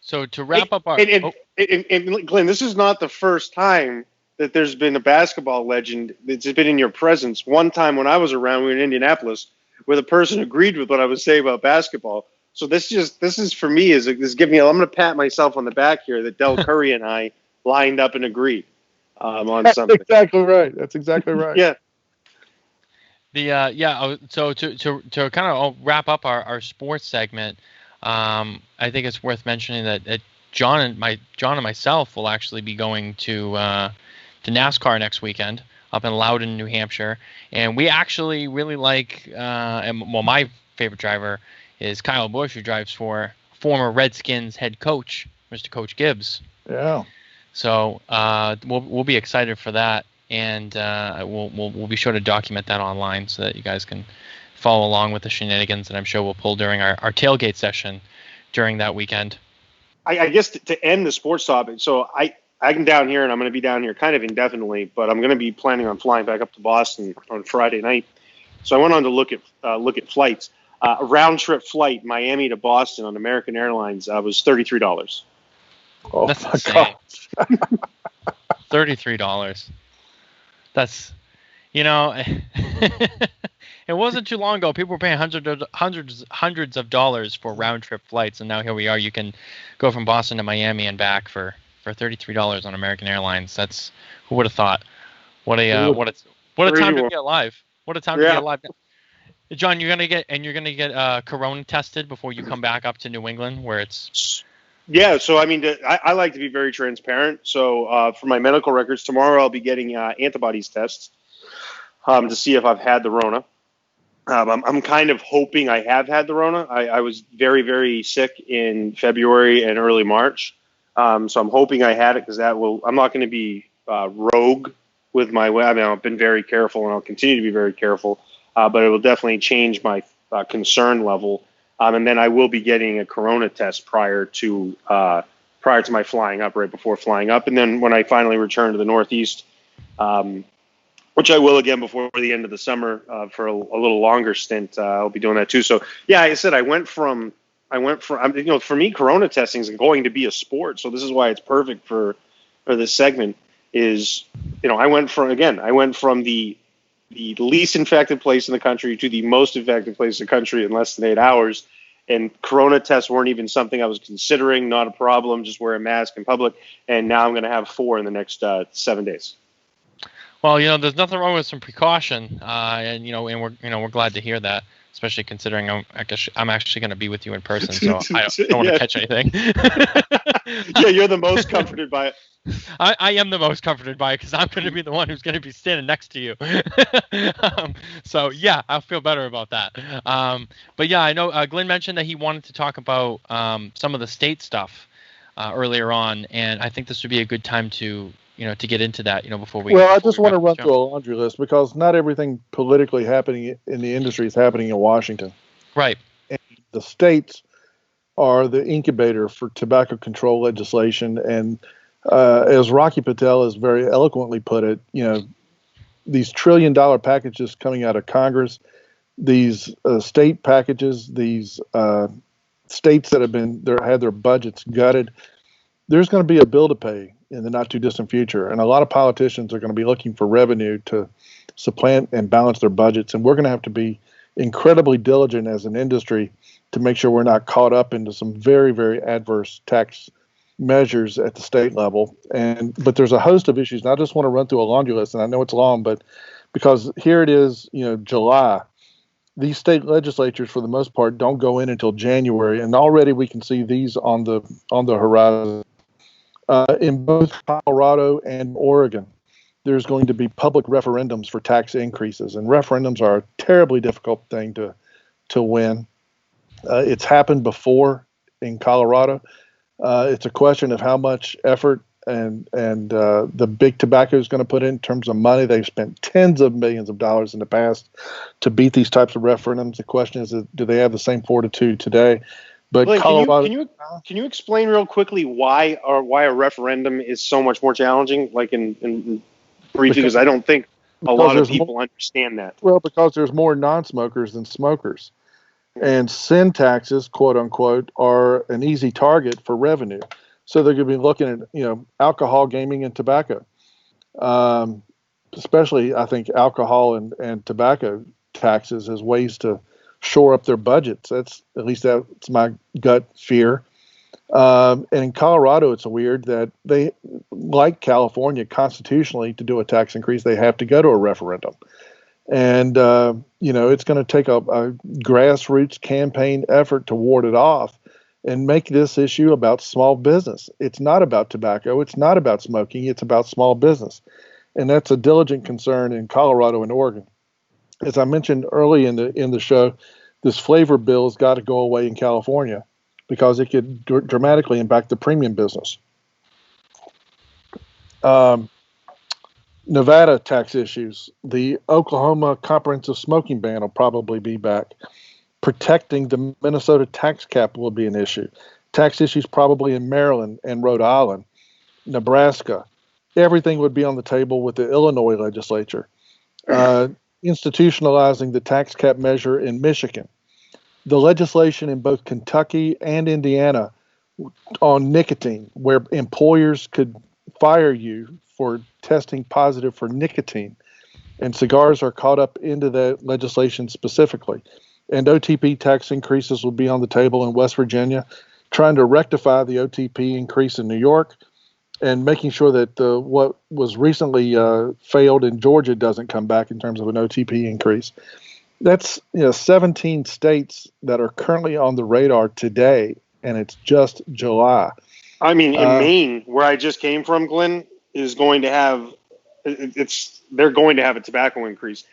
So to wrap up our Glynn, this is not the first time that there's been a basketball legend that's been in your presence. One time when I was around, we were in Indianapolis, where the person agreed with what I was saying about basketball. So this is for me is giving me. I'm going to pat myself on the back here that Del Curry and I lined up and agreed on something. That's exactly right. That's exactly right. Yeah. So to kind of wrap up our sports segment, I think it's worth mentioning that John and myself will actually be going to NASCAR next weekend up in Loudon, New Hampshire, and we actually really like. My favorite driver is Kyle Busch, who drives for former Redskins head coach, Mr. Coach Gibbs. Yeah. So we'll be excited for that, and we'll be sure to document that online so that you guys can follow along with the shenanigans that I'm sure we'll pull during our tailgate session during that weekend. I guess to end the sports topic, so I'm down here, and I'm going to be down here kind of indefinitely, but I'm going to be planning on flying back up to Boston on Friday night. So I went on to look at flights. A round trip flight Miami to Boston on American Airlines was $33. Oh, that's my insane. God. $33. That's, it wasn't too long ago. People were paying hundreds of dollars for round trip flights, and now here we are. You can go from Boston to Miami and back for $33 on American Airlines. That's, who would have thought? What a time to be alive. What a time to be alive. John, you're gonna get corona tested before you come back up to New England, where it's. Yeah, so I mean, I like to be very transparent. So for my medical records tomorrow, I'll be getting antibodies tests to see if I've had the Rona. I'm kind of hoping I have had the Rona. I was very, very sick in February and early March, so I'm hoping I had it because I'm not going to be rogue with my way. I mean, I've been very careful, and I'll continue to be very careful. But it will definitely change my concern level. And then I will be getting a corona test prior to my flying up, right before flying up. And then when I finally return to the Northeast, which I will again before the end of the summer for a little longer stint, I'll be doing that too. So yeah, like I said, I went from for me, corona testing is going to be a sport. So this is why it's perfect for this segment. I went from the least infected place in the country to the most infected place in the country in less than 8 hours. And corona tests weren't even something I was considering, not a problem, just wear a mask in public. And now I'm going to have 4 in the next 7 days. Well, there's nothing wrong with some precaution. And we're glad to hear that, especially considering I'm actually going to be with you in person. So I don't want to catch anything. Yeah, you're the most comforted by it. I am the most comforted by it because I'm going to be the one who's going to be standing next to you. So, yeah, I'll feel better about that. But, yeah, I know Glynn mentioned that he wanted to talk about some of the state stuff earlier on, and I think this would be a good time to get into that, before we... Well, I just want to run through a laundry list because not everything politically happening in the industry is happening in Washington. Right. And the states are the incubator for tobacco control legislation, and as Rocky Patel has very eloquently put it, these $1 trillion packages coming out of Congress, these state packages, these states that have had their budgets gutted, there's going to be a bill to pay in the not too distant future. And a lot of politicians are going to be looking for revenue to supplant and balance their budgets. And we're going to have to be incredibly diligent as an industry to make sure we're not caught up into some very, very adverse tax measures at the state level. But there's a host of issues. And I just want to run through a laundry list, and I know it's long, but because here it is, July, these state legislatures for the most part don't go in until January, and already we can see these on the horizon in both Colorado and Oregon. there's going to be public referendums for tax increases, and referendums are a terribly difficult thing to win. It's happened before in Colorado. It's a question of how much effort and the big tobacco is going to put in terms of money. They've spent tens of millions of dollars in the past to beat these types of referendums. The question is, do they have the same fortitude today? But Glynn, Colorado, can you explain real quickly why a referendum is so much more challenging? Like in briefly, because I don't think a lot of people understand that. Well, because there's more non-smokers than smokers, and sin taxes, quote unquote, are an easy target for revenue. So they're going to be looking at alcohol, gaming, and tobacco. Especially, I think alcohol and tobacco taxes as ways to shore up their budgets. That's my gut fear. And in Colorado, it's weird that they, like California, constitutionally, to do a tax increase, they have to go to a referendum. And, it's going to take a grassroots campaign effort to ward it off and make this issue about small business. It's not about tobacco. It's not about smoking. It's about small business. And that's a diligent concern in Colorado and Oregon. As I mentioned early in the show, this flavor bill has got to go away in California because it could dramatically impact the premium business. Nevada tax issues. The Oklahoma comprehensive smoking ban will probably be back. Protecting the Minnesota tax cap will be an issue. Tax issues probably in Maryland and Rhode Island, Nebraska. Everything would be on the table with the Illinois legislature. Institutionalizing the tax cap measure in Michigan. The legislation in both Kentucky and Indiana on nicotine, where employers could fire you for testing positive for nicotine. And cigars are caught up into that legislation specifically. And OTP tax increases will be on the table in West Virginia, trying to rectify the OTP increase in New York and making sure that what was recently failed in Georgia doesn't come back in terms of an OTP increase. That's 17 states that are currently on the radar today, and it's just July. I mean, in Maine, where I just came from, Glynn, is going to have they're going to have a tobacco increase.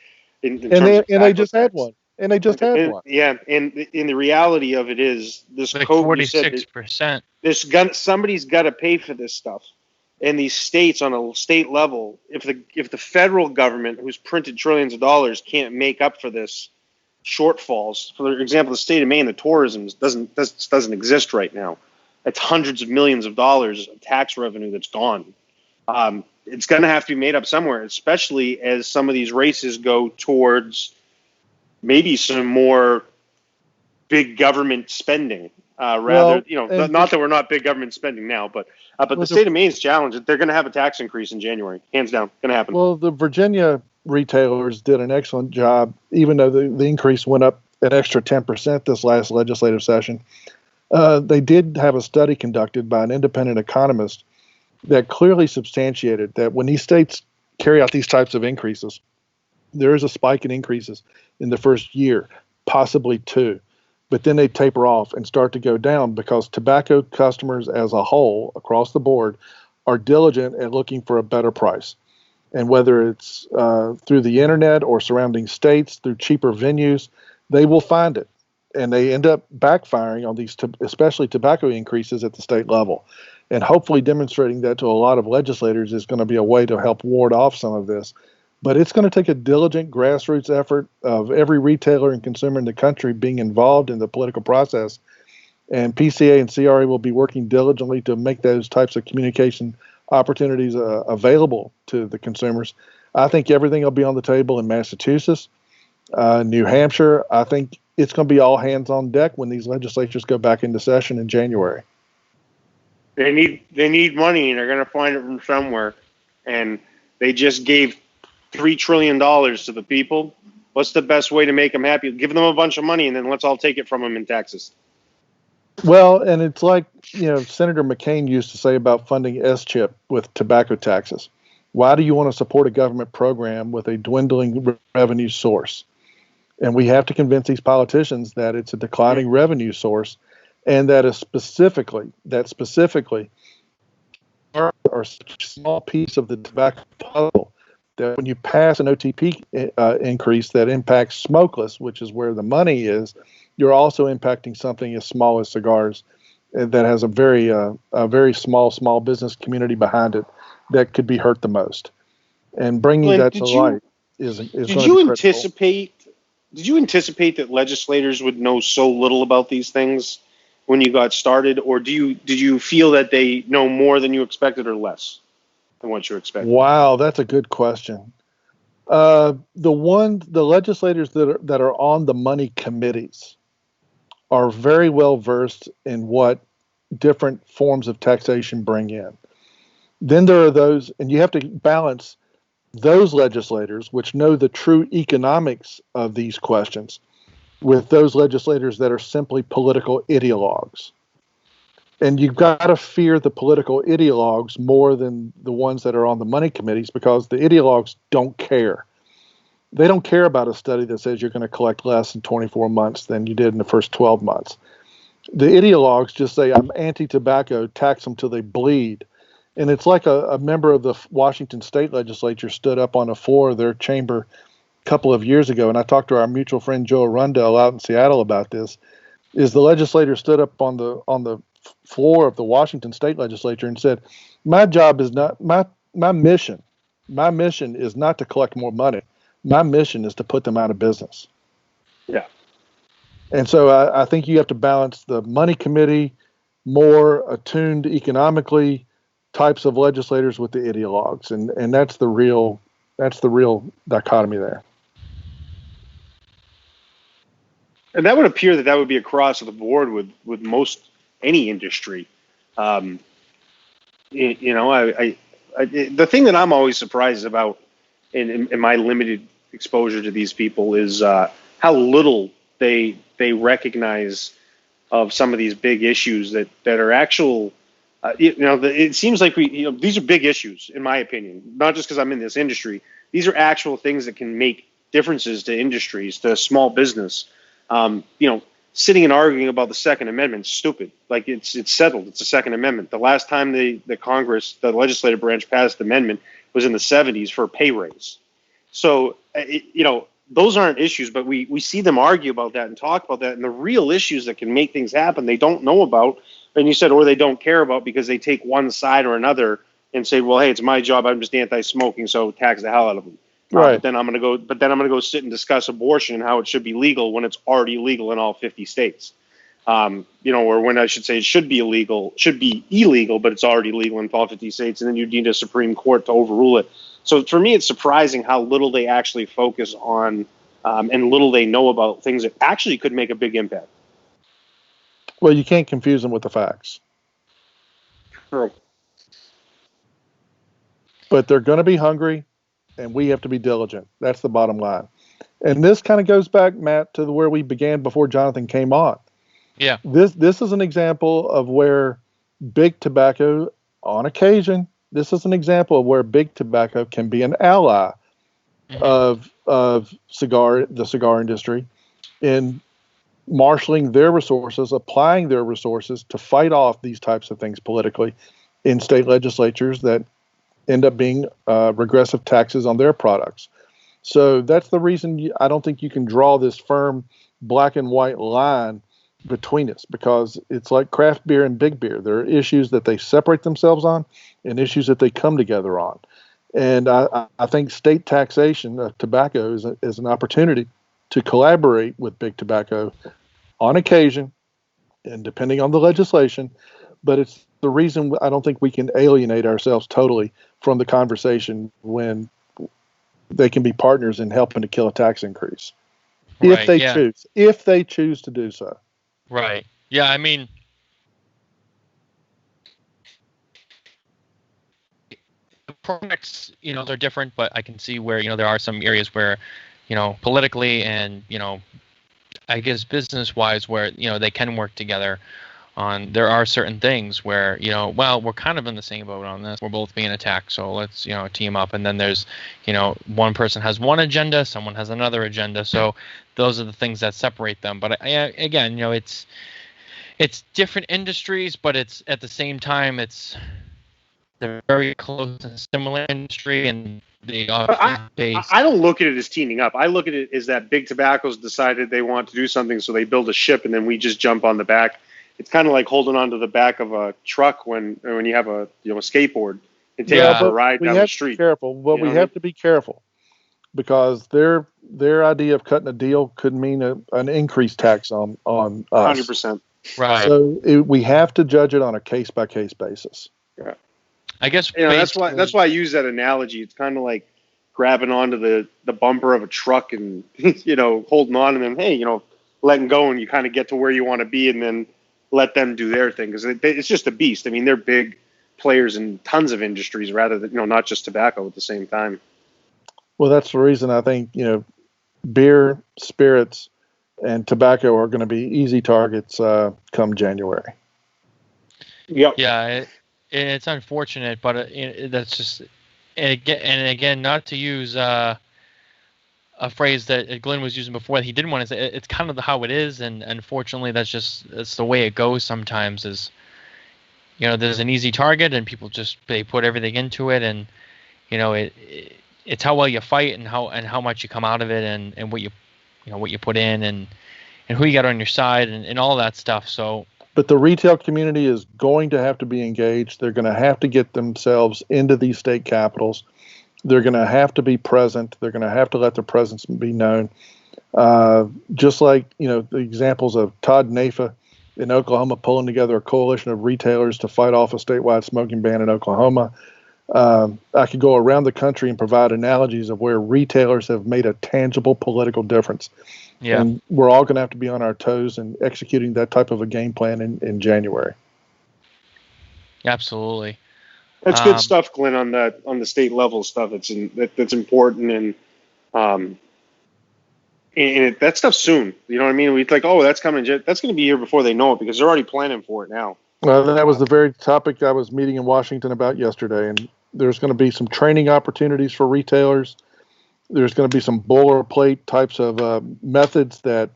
And they just had one. And they just had one. Yeah, and the reality of it is this like code 46%. Somebody's got to pay for this stuff. And these states on a state level, if the federal government, who's printed trillions of dollars, can't make up for this shortfalls. For example, the state of Maine, the tourism doesn't exist right now. It's hundreds of millions of dollars of tax revenue that's gone. It's going to have to be made up somewhere, especially as some of these races go towards maybe some more big government spending. Not that we're not big government spending now, but the state of Maine's challenge. They're going to have a tax increase in January, hands down, going to happen. Well, the Virginia retailers did an excellent job, even though the increase went up an extra 10% this last legislative session. They did have a study conducted by an independent economist that clearly substantiated that when these states carry out these types of increases, there is a spike in increases in the first year, possibly two. But then they taper off and start to go down because tobacco customers as a whole across the board are diligent at looking for a better price. And whether it's through the internet or surrounding states, through cheaper venues, they will find it. And they end up backfiring on these, especially tobacco increases at the state level. And hopefully demonstrating that to a lot of legislators is going to be a way to help ward off some of this. But it's going to take a diligent grassroots effort of every retailer and consumer in the country being involved in the political process. And PCA and CRA will be working diligently to make those types of communication opportunities available to the consumers. I think everything will be on the table in Massachusetts, New Hampshire. I think it's going to be all hands on deck when these legislatures go back into session in January. They need money, and they're going to find it from somewhere. And they just gave $3 trillion to the people. What's the best way to make them happy? Give them a bunch of money, and then let's all take it from them in taxes. Well, and it's like, Senator McCain used to say about funding S-chip with tobacco taxes. Why do you want to support a government program with a dwindling revenue source? And we have to convince these politicians that it's a declining revenue source, and that specifically are such a small piece of the tobacco puzzle that when you pass an OTP increase that impacts smokeless, which is where the money is, you're also impacting something as small as cigars that has a very small business community behind it that could be hurt the most. And bringing Glynn, that to light is going to be critical. Did you anticipate that legislators would know so little about these things when you got started, or did you feel that they know more than you expected or less than what you expected? Wow, that's a good question. The legislators that are on the money committees are very well versed in what different forms of taxation bring in. Then there are those, and you have to balance those legislators, which know the true economics of these questions, with those legislators that are simply political ideologues. And you've got to fear the political ideologues more than the ones that are on the money committees, because the ideologues don't care. They don't care about a study that says you're going to collect less in 24 months than you did in the first 12 months. The ideologues just say, I'm anti-tobacco, tax them till they bleed. And it's like a member of the Washington State Legislature stood up on the floor of their chamber a couple of years ago, and I talked to our mutual friend Joe Arundel out in Seattle about this. Is the legislator stood up on the floor of the Washington State Legislature and said, "My job is not my mission. My mission is not to collect more money. My mission is to put them out of business." Yeah. And so I think you have to balance the money committee, more attuned economically types of legislators with the ideologues, and that's the real dichotomy there. And that would appear that would be across the board with most any industry. The thing that I'm always surprised about in my limited exposure to these people is how little they recognize of some of these big issues that are actual. It seems like these are big issues, in my opinion, not just because I'm in this industry. These are actual things that can make differences to industries, to small business. Sitting and arguing about the Second Amendment is stupid. Like it's settled. It's the Second Amendment. The last time the Congress, the legislative branch, passed the amendment was in the 70s for a pay raise. So, those aren't issues, but we see them argue about that and talk about that. And the real issues that can make things happen, they don't know about. And you said, or they don't care about because they take one side or another and say, well, hey, it's my job. I'm just anti-smoking, so tax the hell out of them. Right. But then I'm going to go sit and discuss abortion and how it should be legal when it's already legal in all 50 states. Or when I should say it should be illegal, but it's already legal in all 50 states, and then you need a Supreme Court to overrule it. So for me, it's surprising how little they actually focus on and little they know about things that actually could make a big impact. Well, you can't confuse them with the facts. True. But they're going to be hungry, and we have to be diligent. That's the bottom line. And this kind of goes back, Matt, to where we began before Jonathan came on. Yeah. This is an example of where big tobacco, on occasion, this is an example of where big tobacco can be an ally of the cigar industry in marshaling their resources, applying their resources to fight off these types of things politically in state legislatures that end up being regressive taxes on their products. So that's the reason I don't think you can draw this firm black and white line between us, because it's like craft beer and big beer. There are issues that they separate themselves on and issues that they come together on. And I think state taxation of tobacco is an opportunity to collaborate with big tobacco on occasion and depending on the legislation. But it's the reason I don't think we can alienate ourselves totally from the conversation when they can be partners in helping to kill a tax increase. Right, if they choose to do so. Right. Yeah, I mean, the products, they're different, but I can see where, there are some areas where, politically and, I guess business-wise where, they can work together on. There are certain things where, we're kind of in the same boat on this. We're both being attacked, so let's, team up. And then there's, one person has one agenda, someone has another agenda. So those are the things that separate them. But again, it's different industries, but it's at the same time, they're very close and similar industry, and I don't look at it as teaming up. I look at it as that Big Tobacco's decided they want to do something, so they build a ship, and then we just jump on the back. It's kind of like holding onto the back of a truck when you have a skateboard and take it for a ride down the street. We have to be careful because their idea of cutting a deal could mean an increased tax on us. 100%. Right. So we have to judge it on a case by case basis. Yeah. I guess that's why I use that analogy. It's kind of like grabbing onto the bumper of a truck and holding on, and then letting go, and you kind of get to where you want to be, and then let them do their thing, because it's just a beast. I mean, they're big players in tons of industries, rather than not just tobacco at the same time. Well, that's the reason I think beer, spirits, and tobacco are going to be easy targets come January. Yep. Yeah. It's unfortunate, but that's just, and again, not to use a phrase that Glynn was using before that he didn't want to say. It's kind of how it is, and unfortunately, that's the way it goes sometimes. Is there's an easy target, and people they put everything into it, and it's how well you fight and how much you come out of it, and what you put in, and who you got on your side, and all that stuff. So. But the retail community is going to have to be engaged. They're going to have to get themselves into these state capitals. They're going to have to be present. They're going to have to let their presence be known. Just like, the examples of Todd Nafa in Oklahoma pulling together a coalition of retailers to fight off a statewide smoking ban in Oklahoma. I could go around the country and provide analogies of where retailers have made a tangible political difference. Yeah. And we're all going to have to be on our toes and executing that type of a game plan in January. Absolutely. That's good stuff, Glynn, on the state level stuff. That's important, and that stuff's soon. You know what I mean? We're like, that's coming. That's going to be here before they know it, because they're already planning for it now. Well, that was the very topic I was meeting in Washington about yesterday, and there's going to be some training opportunities for retailers. There's going to be some boilerplate types of methods that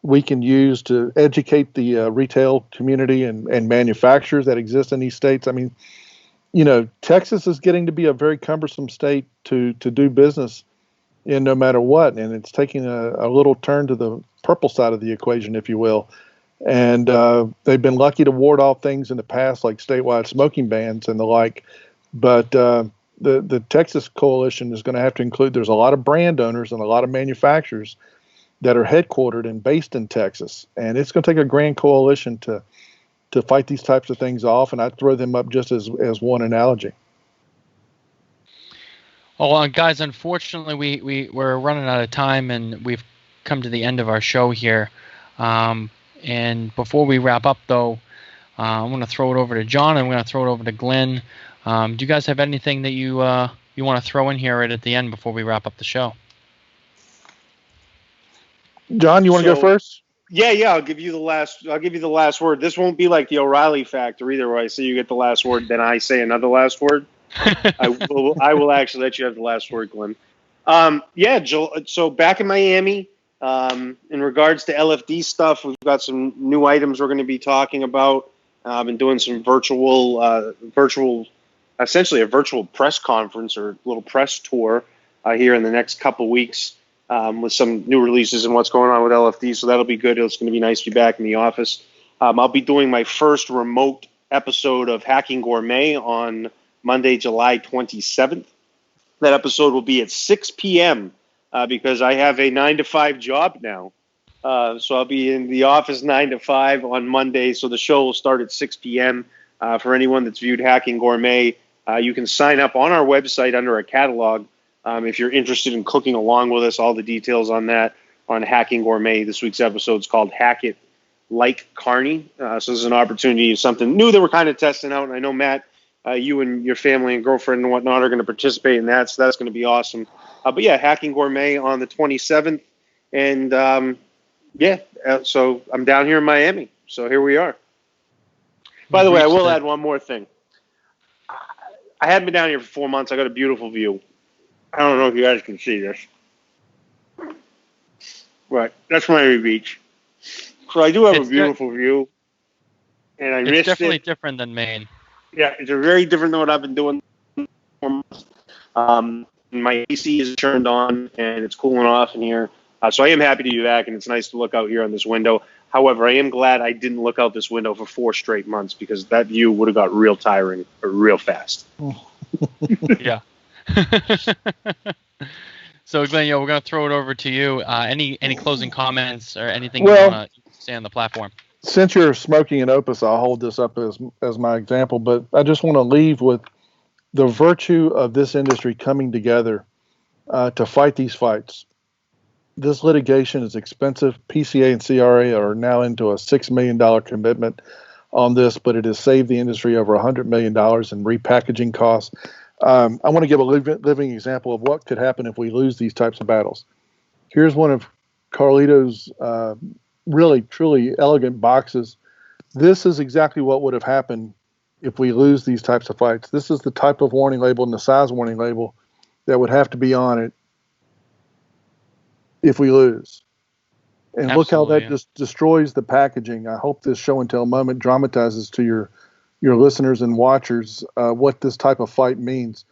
we can use to educate the retail community and manufacturers that exist in these states. I mean, Texas is getting to be a very cumbersome state to do business in, no matter what, and it's taking a little turn to the purple side of the equation, if you will. And they've been lucky to ward off things in the past, like statewide smoking bans and the like. But the Texas coalition is going to have to include, there's a lot of brand owners and a lot of manufacturers that are headquartered and based in Texas. And it's going to take a grand coalition to fight these types of things off. And I'd throw them up just as one analogy. Well, guys, unfortunately, we're running out of time, and we've come to the end of our show here. And before we wrap up, though, I'm going to throw it over to John, and I'm going to throw it over to Glynn. Do you guys have anything that you want to throw in here right at the end before we wrap up the show? John, you want to go first? Yeah. I'll give you the last word. This won't be like the O'Reilly factor either, where I say you get the last word, then I say another last word. I will actually let you have the last word, Glynn. Joel. So back in Miami, in regards to LFD stuff, we've got some new items we're going to be talking about. I've been doing some essentially a virtual press conference or little press tour here in the next couple weeks with some new releases and what's going on with LFD. So that'll be good. It's going to be nice to be back in the office. I'll be doing my first remote episode of Hacking Gourmet on Monday, July 27th. That episode will be at 6 p.m. Because I have a 9-to-5 job now. So I'll be in the office 9 to 5 on Monday. So the show will start at 6 p.m. For anyone that's viewed Hacking Gourmet, you can sign up on our website under a catalog if you're interested in cooking along with us. All the details on that on Hacking Gourmet. This week's episode is called Hack It Like Carney. So this is an opportunity, something new that we're kind of testing out. And I know, Matt, you and your family and girlfriend and whatnot are going to participate in that. So that's going to be awesome. But yeah, Hacking Gourmet on the 27th. And so I'm down here in Miami. So here we are. By the way, I will add one more thing. I haven't been down here for 4 months. I got a beautiful view. I don't know if you guys can see this. Right. That's Miami Beach. So I do have a beautiful view. And I missed it. It's definitely different than Maine. Yeah, it's very different than what I've been doing. my AC is turned on and it's cooling off in here. So I am happy to be back, and it's nice to look out here on this window. However, I am glad I didn't look out this window for 4 straight months, because that view would have got real tiring real fast. Yeah. So, Glynn, we're going to throw it over to you. Any closing comments or anything you want to say on the platform? Since you're smoking an Opus, I'll hold this up as my example, but I just want to leave with the virtue of this industry coming together to fight these fights. This litigation is expensive. PCA and CRA are now into a $6 million commitment on this, but it has saved the industry over $100 million in repackaging costs. I want to give a living example of what could happen if we lose these types of battles. Here's one of Carlito's really, truly elegant boxes. This is exactly what would have happened if we lose these types of fights. This is the type of warning label and the size warning label that would have to be on it if we lose. And look how that just destroys the packaging. I hope this show and tell moment dramatizes to your listeners and watchers what this type of fight means.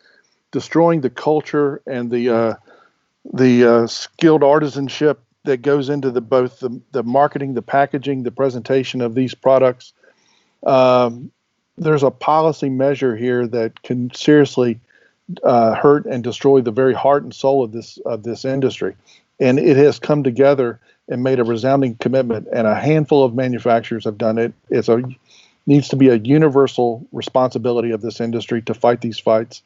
Destroying the culture and the skilled artisanship that goes into both the marketing, the packaging, the presentation of these products. There's a policy measure here that can seriously hurt and destroy the very heart and soul of this industry. And it has come together and made a resounding commitment, and a handful of manufacturers have done it. It needs to be a universal responsibility of this industry to fight these fights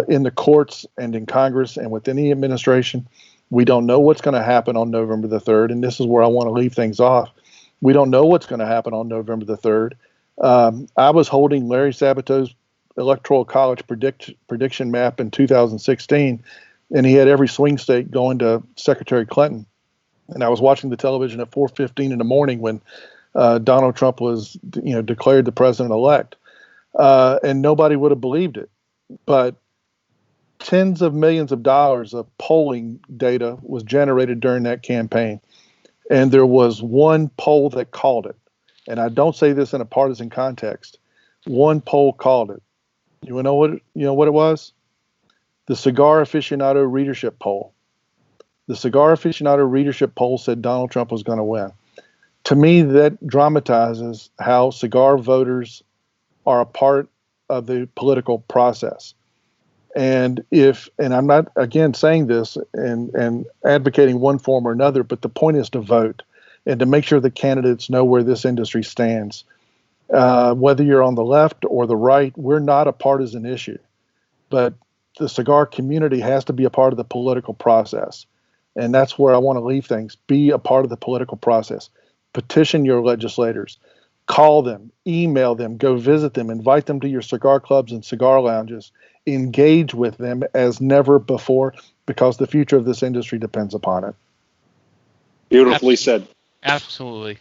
in the courts and in Congress and within the administration. We don't know what's going to happen on November the 3rd, and this is where I want to leave things off. We don't know what's going to happen on November the 3rd. I was holding Larry Sabato's Electoral College prediction map in 2016, and he had every swing state going to Secretary Clinton. And I was watching the television at 4:15 in the morning when Donald Trump was, declared the president-elect, and nobody would have believed it. But tens of millions of dollars of polling data was generated during that campaign, and there was one poll that called it. And I don't say this in a partisan context. One poll called it. You know what it was? The Cigar Aficionado readership poll. The Cigar Aficionado readership poll said Donald Trump was going to win. To me, that dramatizes how cigar voters are a part of the political process. And I'm not, again, saying this and advocating one form or another, but the point is to vote and to make sure the candidates know where this industry stands. Whether you're on the left or the right, we're not a partisan issue. But the cigar community has to be a part of the political process. And that's where I want to leave things. Be a part of the political process. Petition your legislators. Call them, email them, go visit them, invite them to your cigar clubs and cigar lounges. Engage with them as never before, because the future of this industry depends upon it. Beautifully said. Absolutely.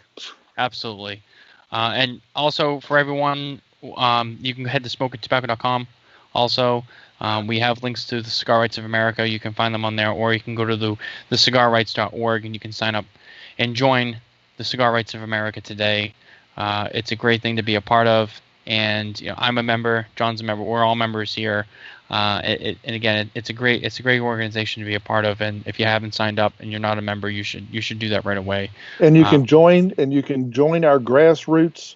And also for everyone, you can head to smokeandtobacco.com. Also, we have links to the Cigar Rights of America. You can find them on there, or you can go to the cigarrights.org and you can sign up and join the Cigar Rights of America today. It's a great thing to be a part of, and I'm a member. John's a member. We're all members here. And again, it's a great organization to be a part of. And if you haven't signed up and you're not a member, you should do that right away. And you can join our grassroots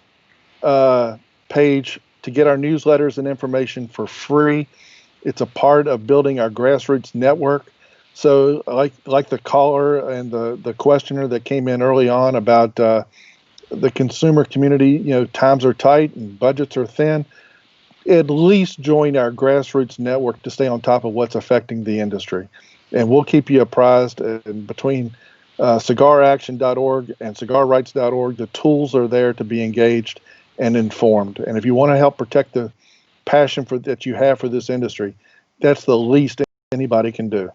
page to get our newsletters and information for free. It's a part of building our grassroots network. So like the caller and the questioner that came in early on about the consumer community, times are tight and budgets are thin. At least join our grassroots network to stay on top of what's affecting the industry. And we'll keep you apprised. And between cigaraction.org and cigarrights.org, the tools are there to be engaged and informed. And if you want to help protect the passion that you have for this industry, that's the least anybody can do.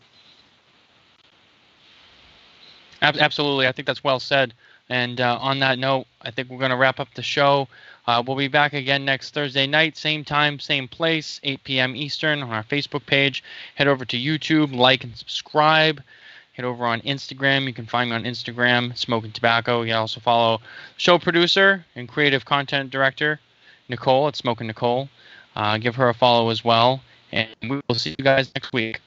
Absolutely. I think that's well said. And on that note, I think we're going to wrap up the show. We'll be back again next Thursday night, same time, same place, 8 p.m. Eastern on our Facebook page. Head over to YouTube, like and subscribe. Head over on Instagram. You can find me on Instagram, Smoking Tobacco. You can also follow show producer and creative content director, Nicole at Smoking Nicole. Give her a follow as well. And we will see you guys next week.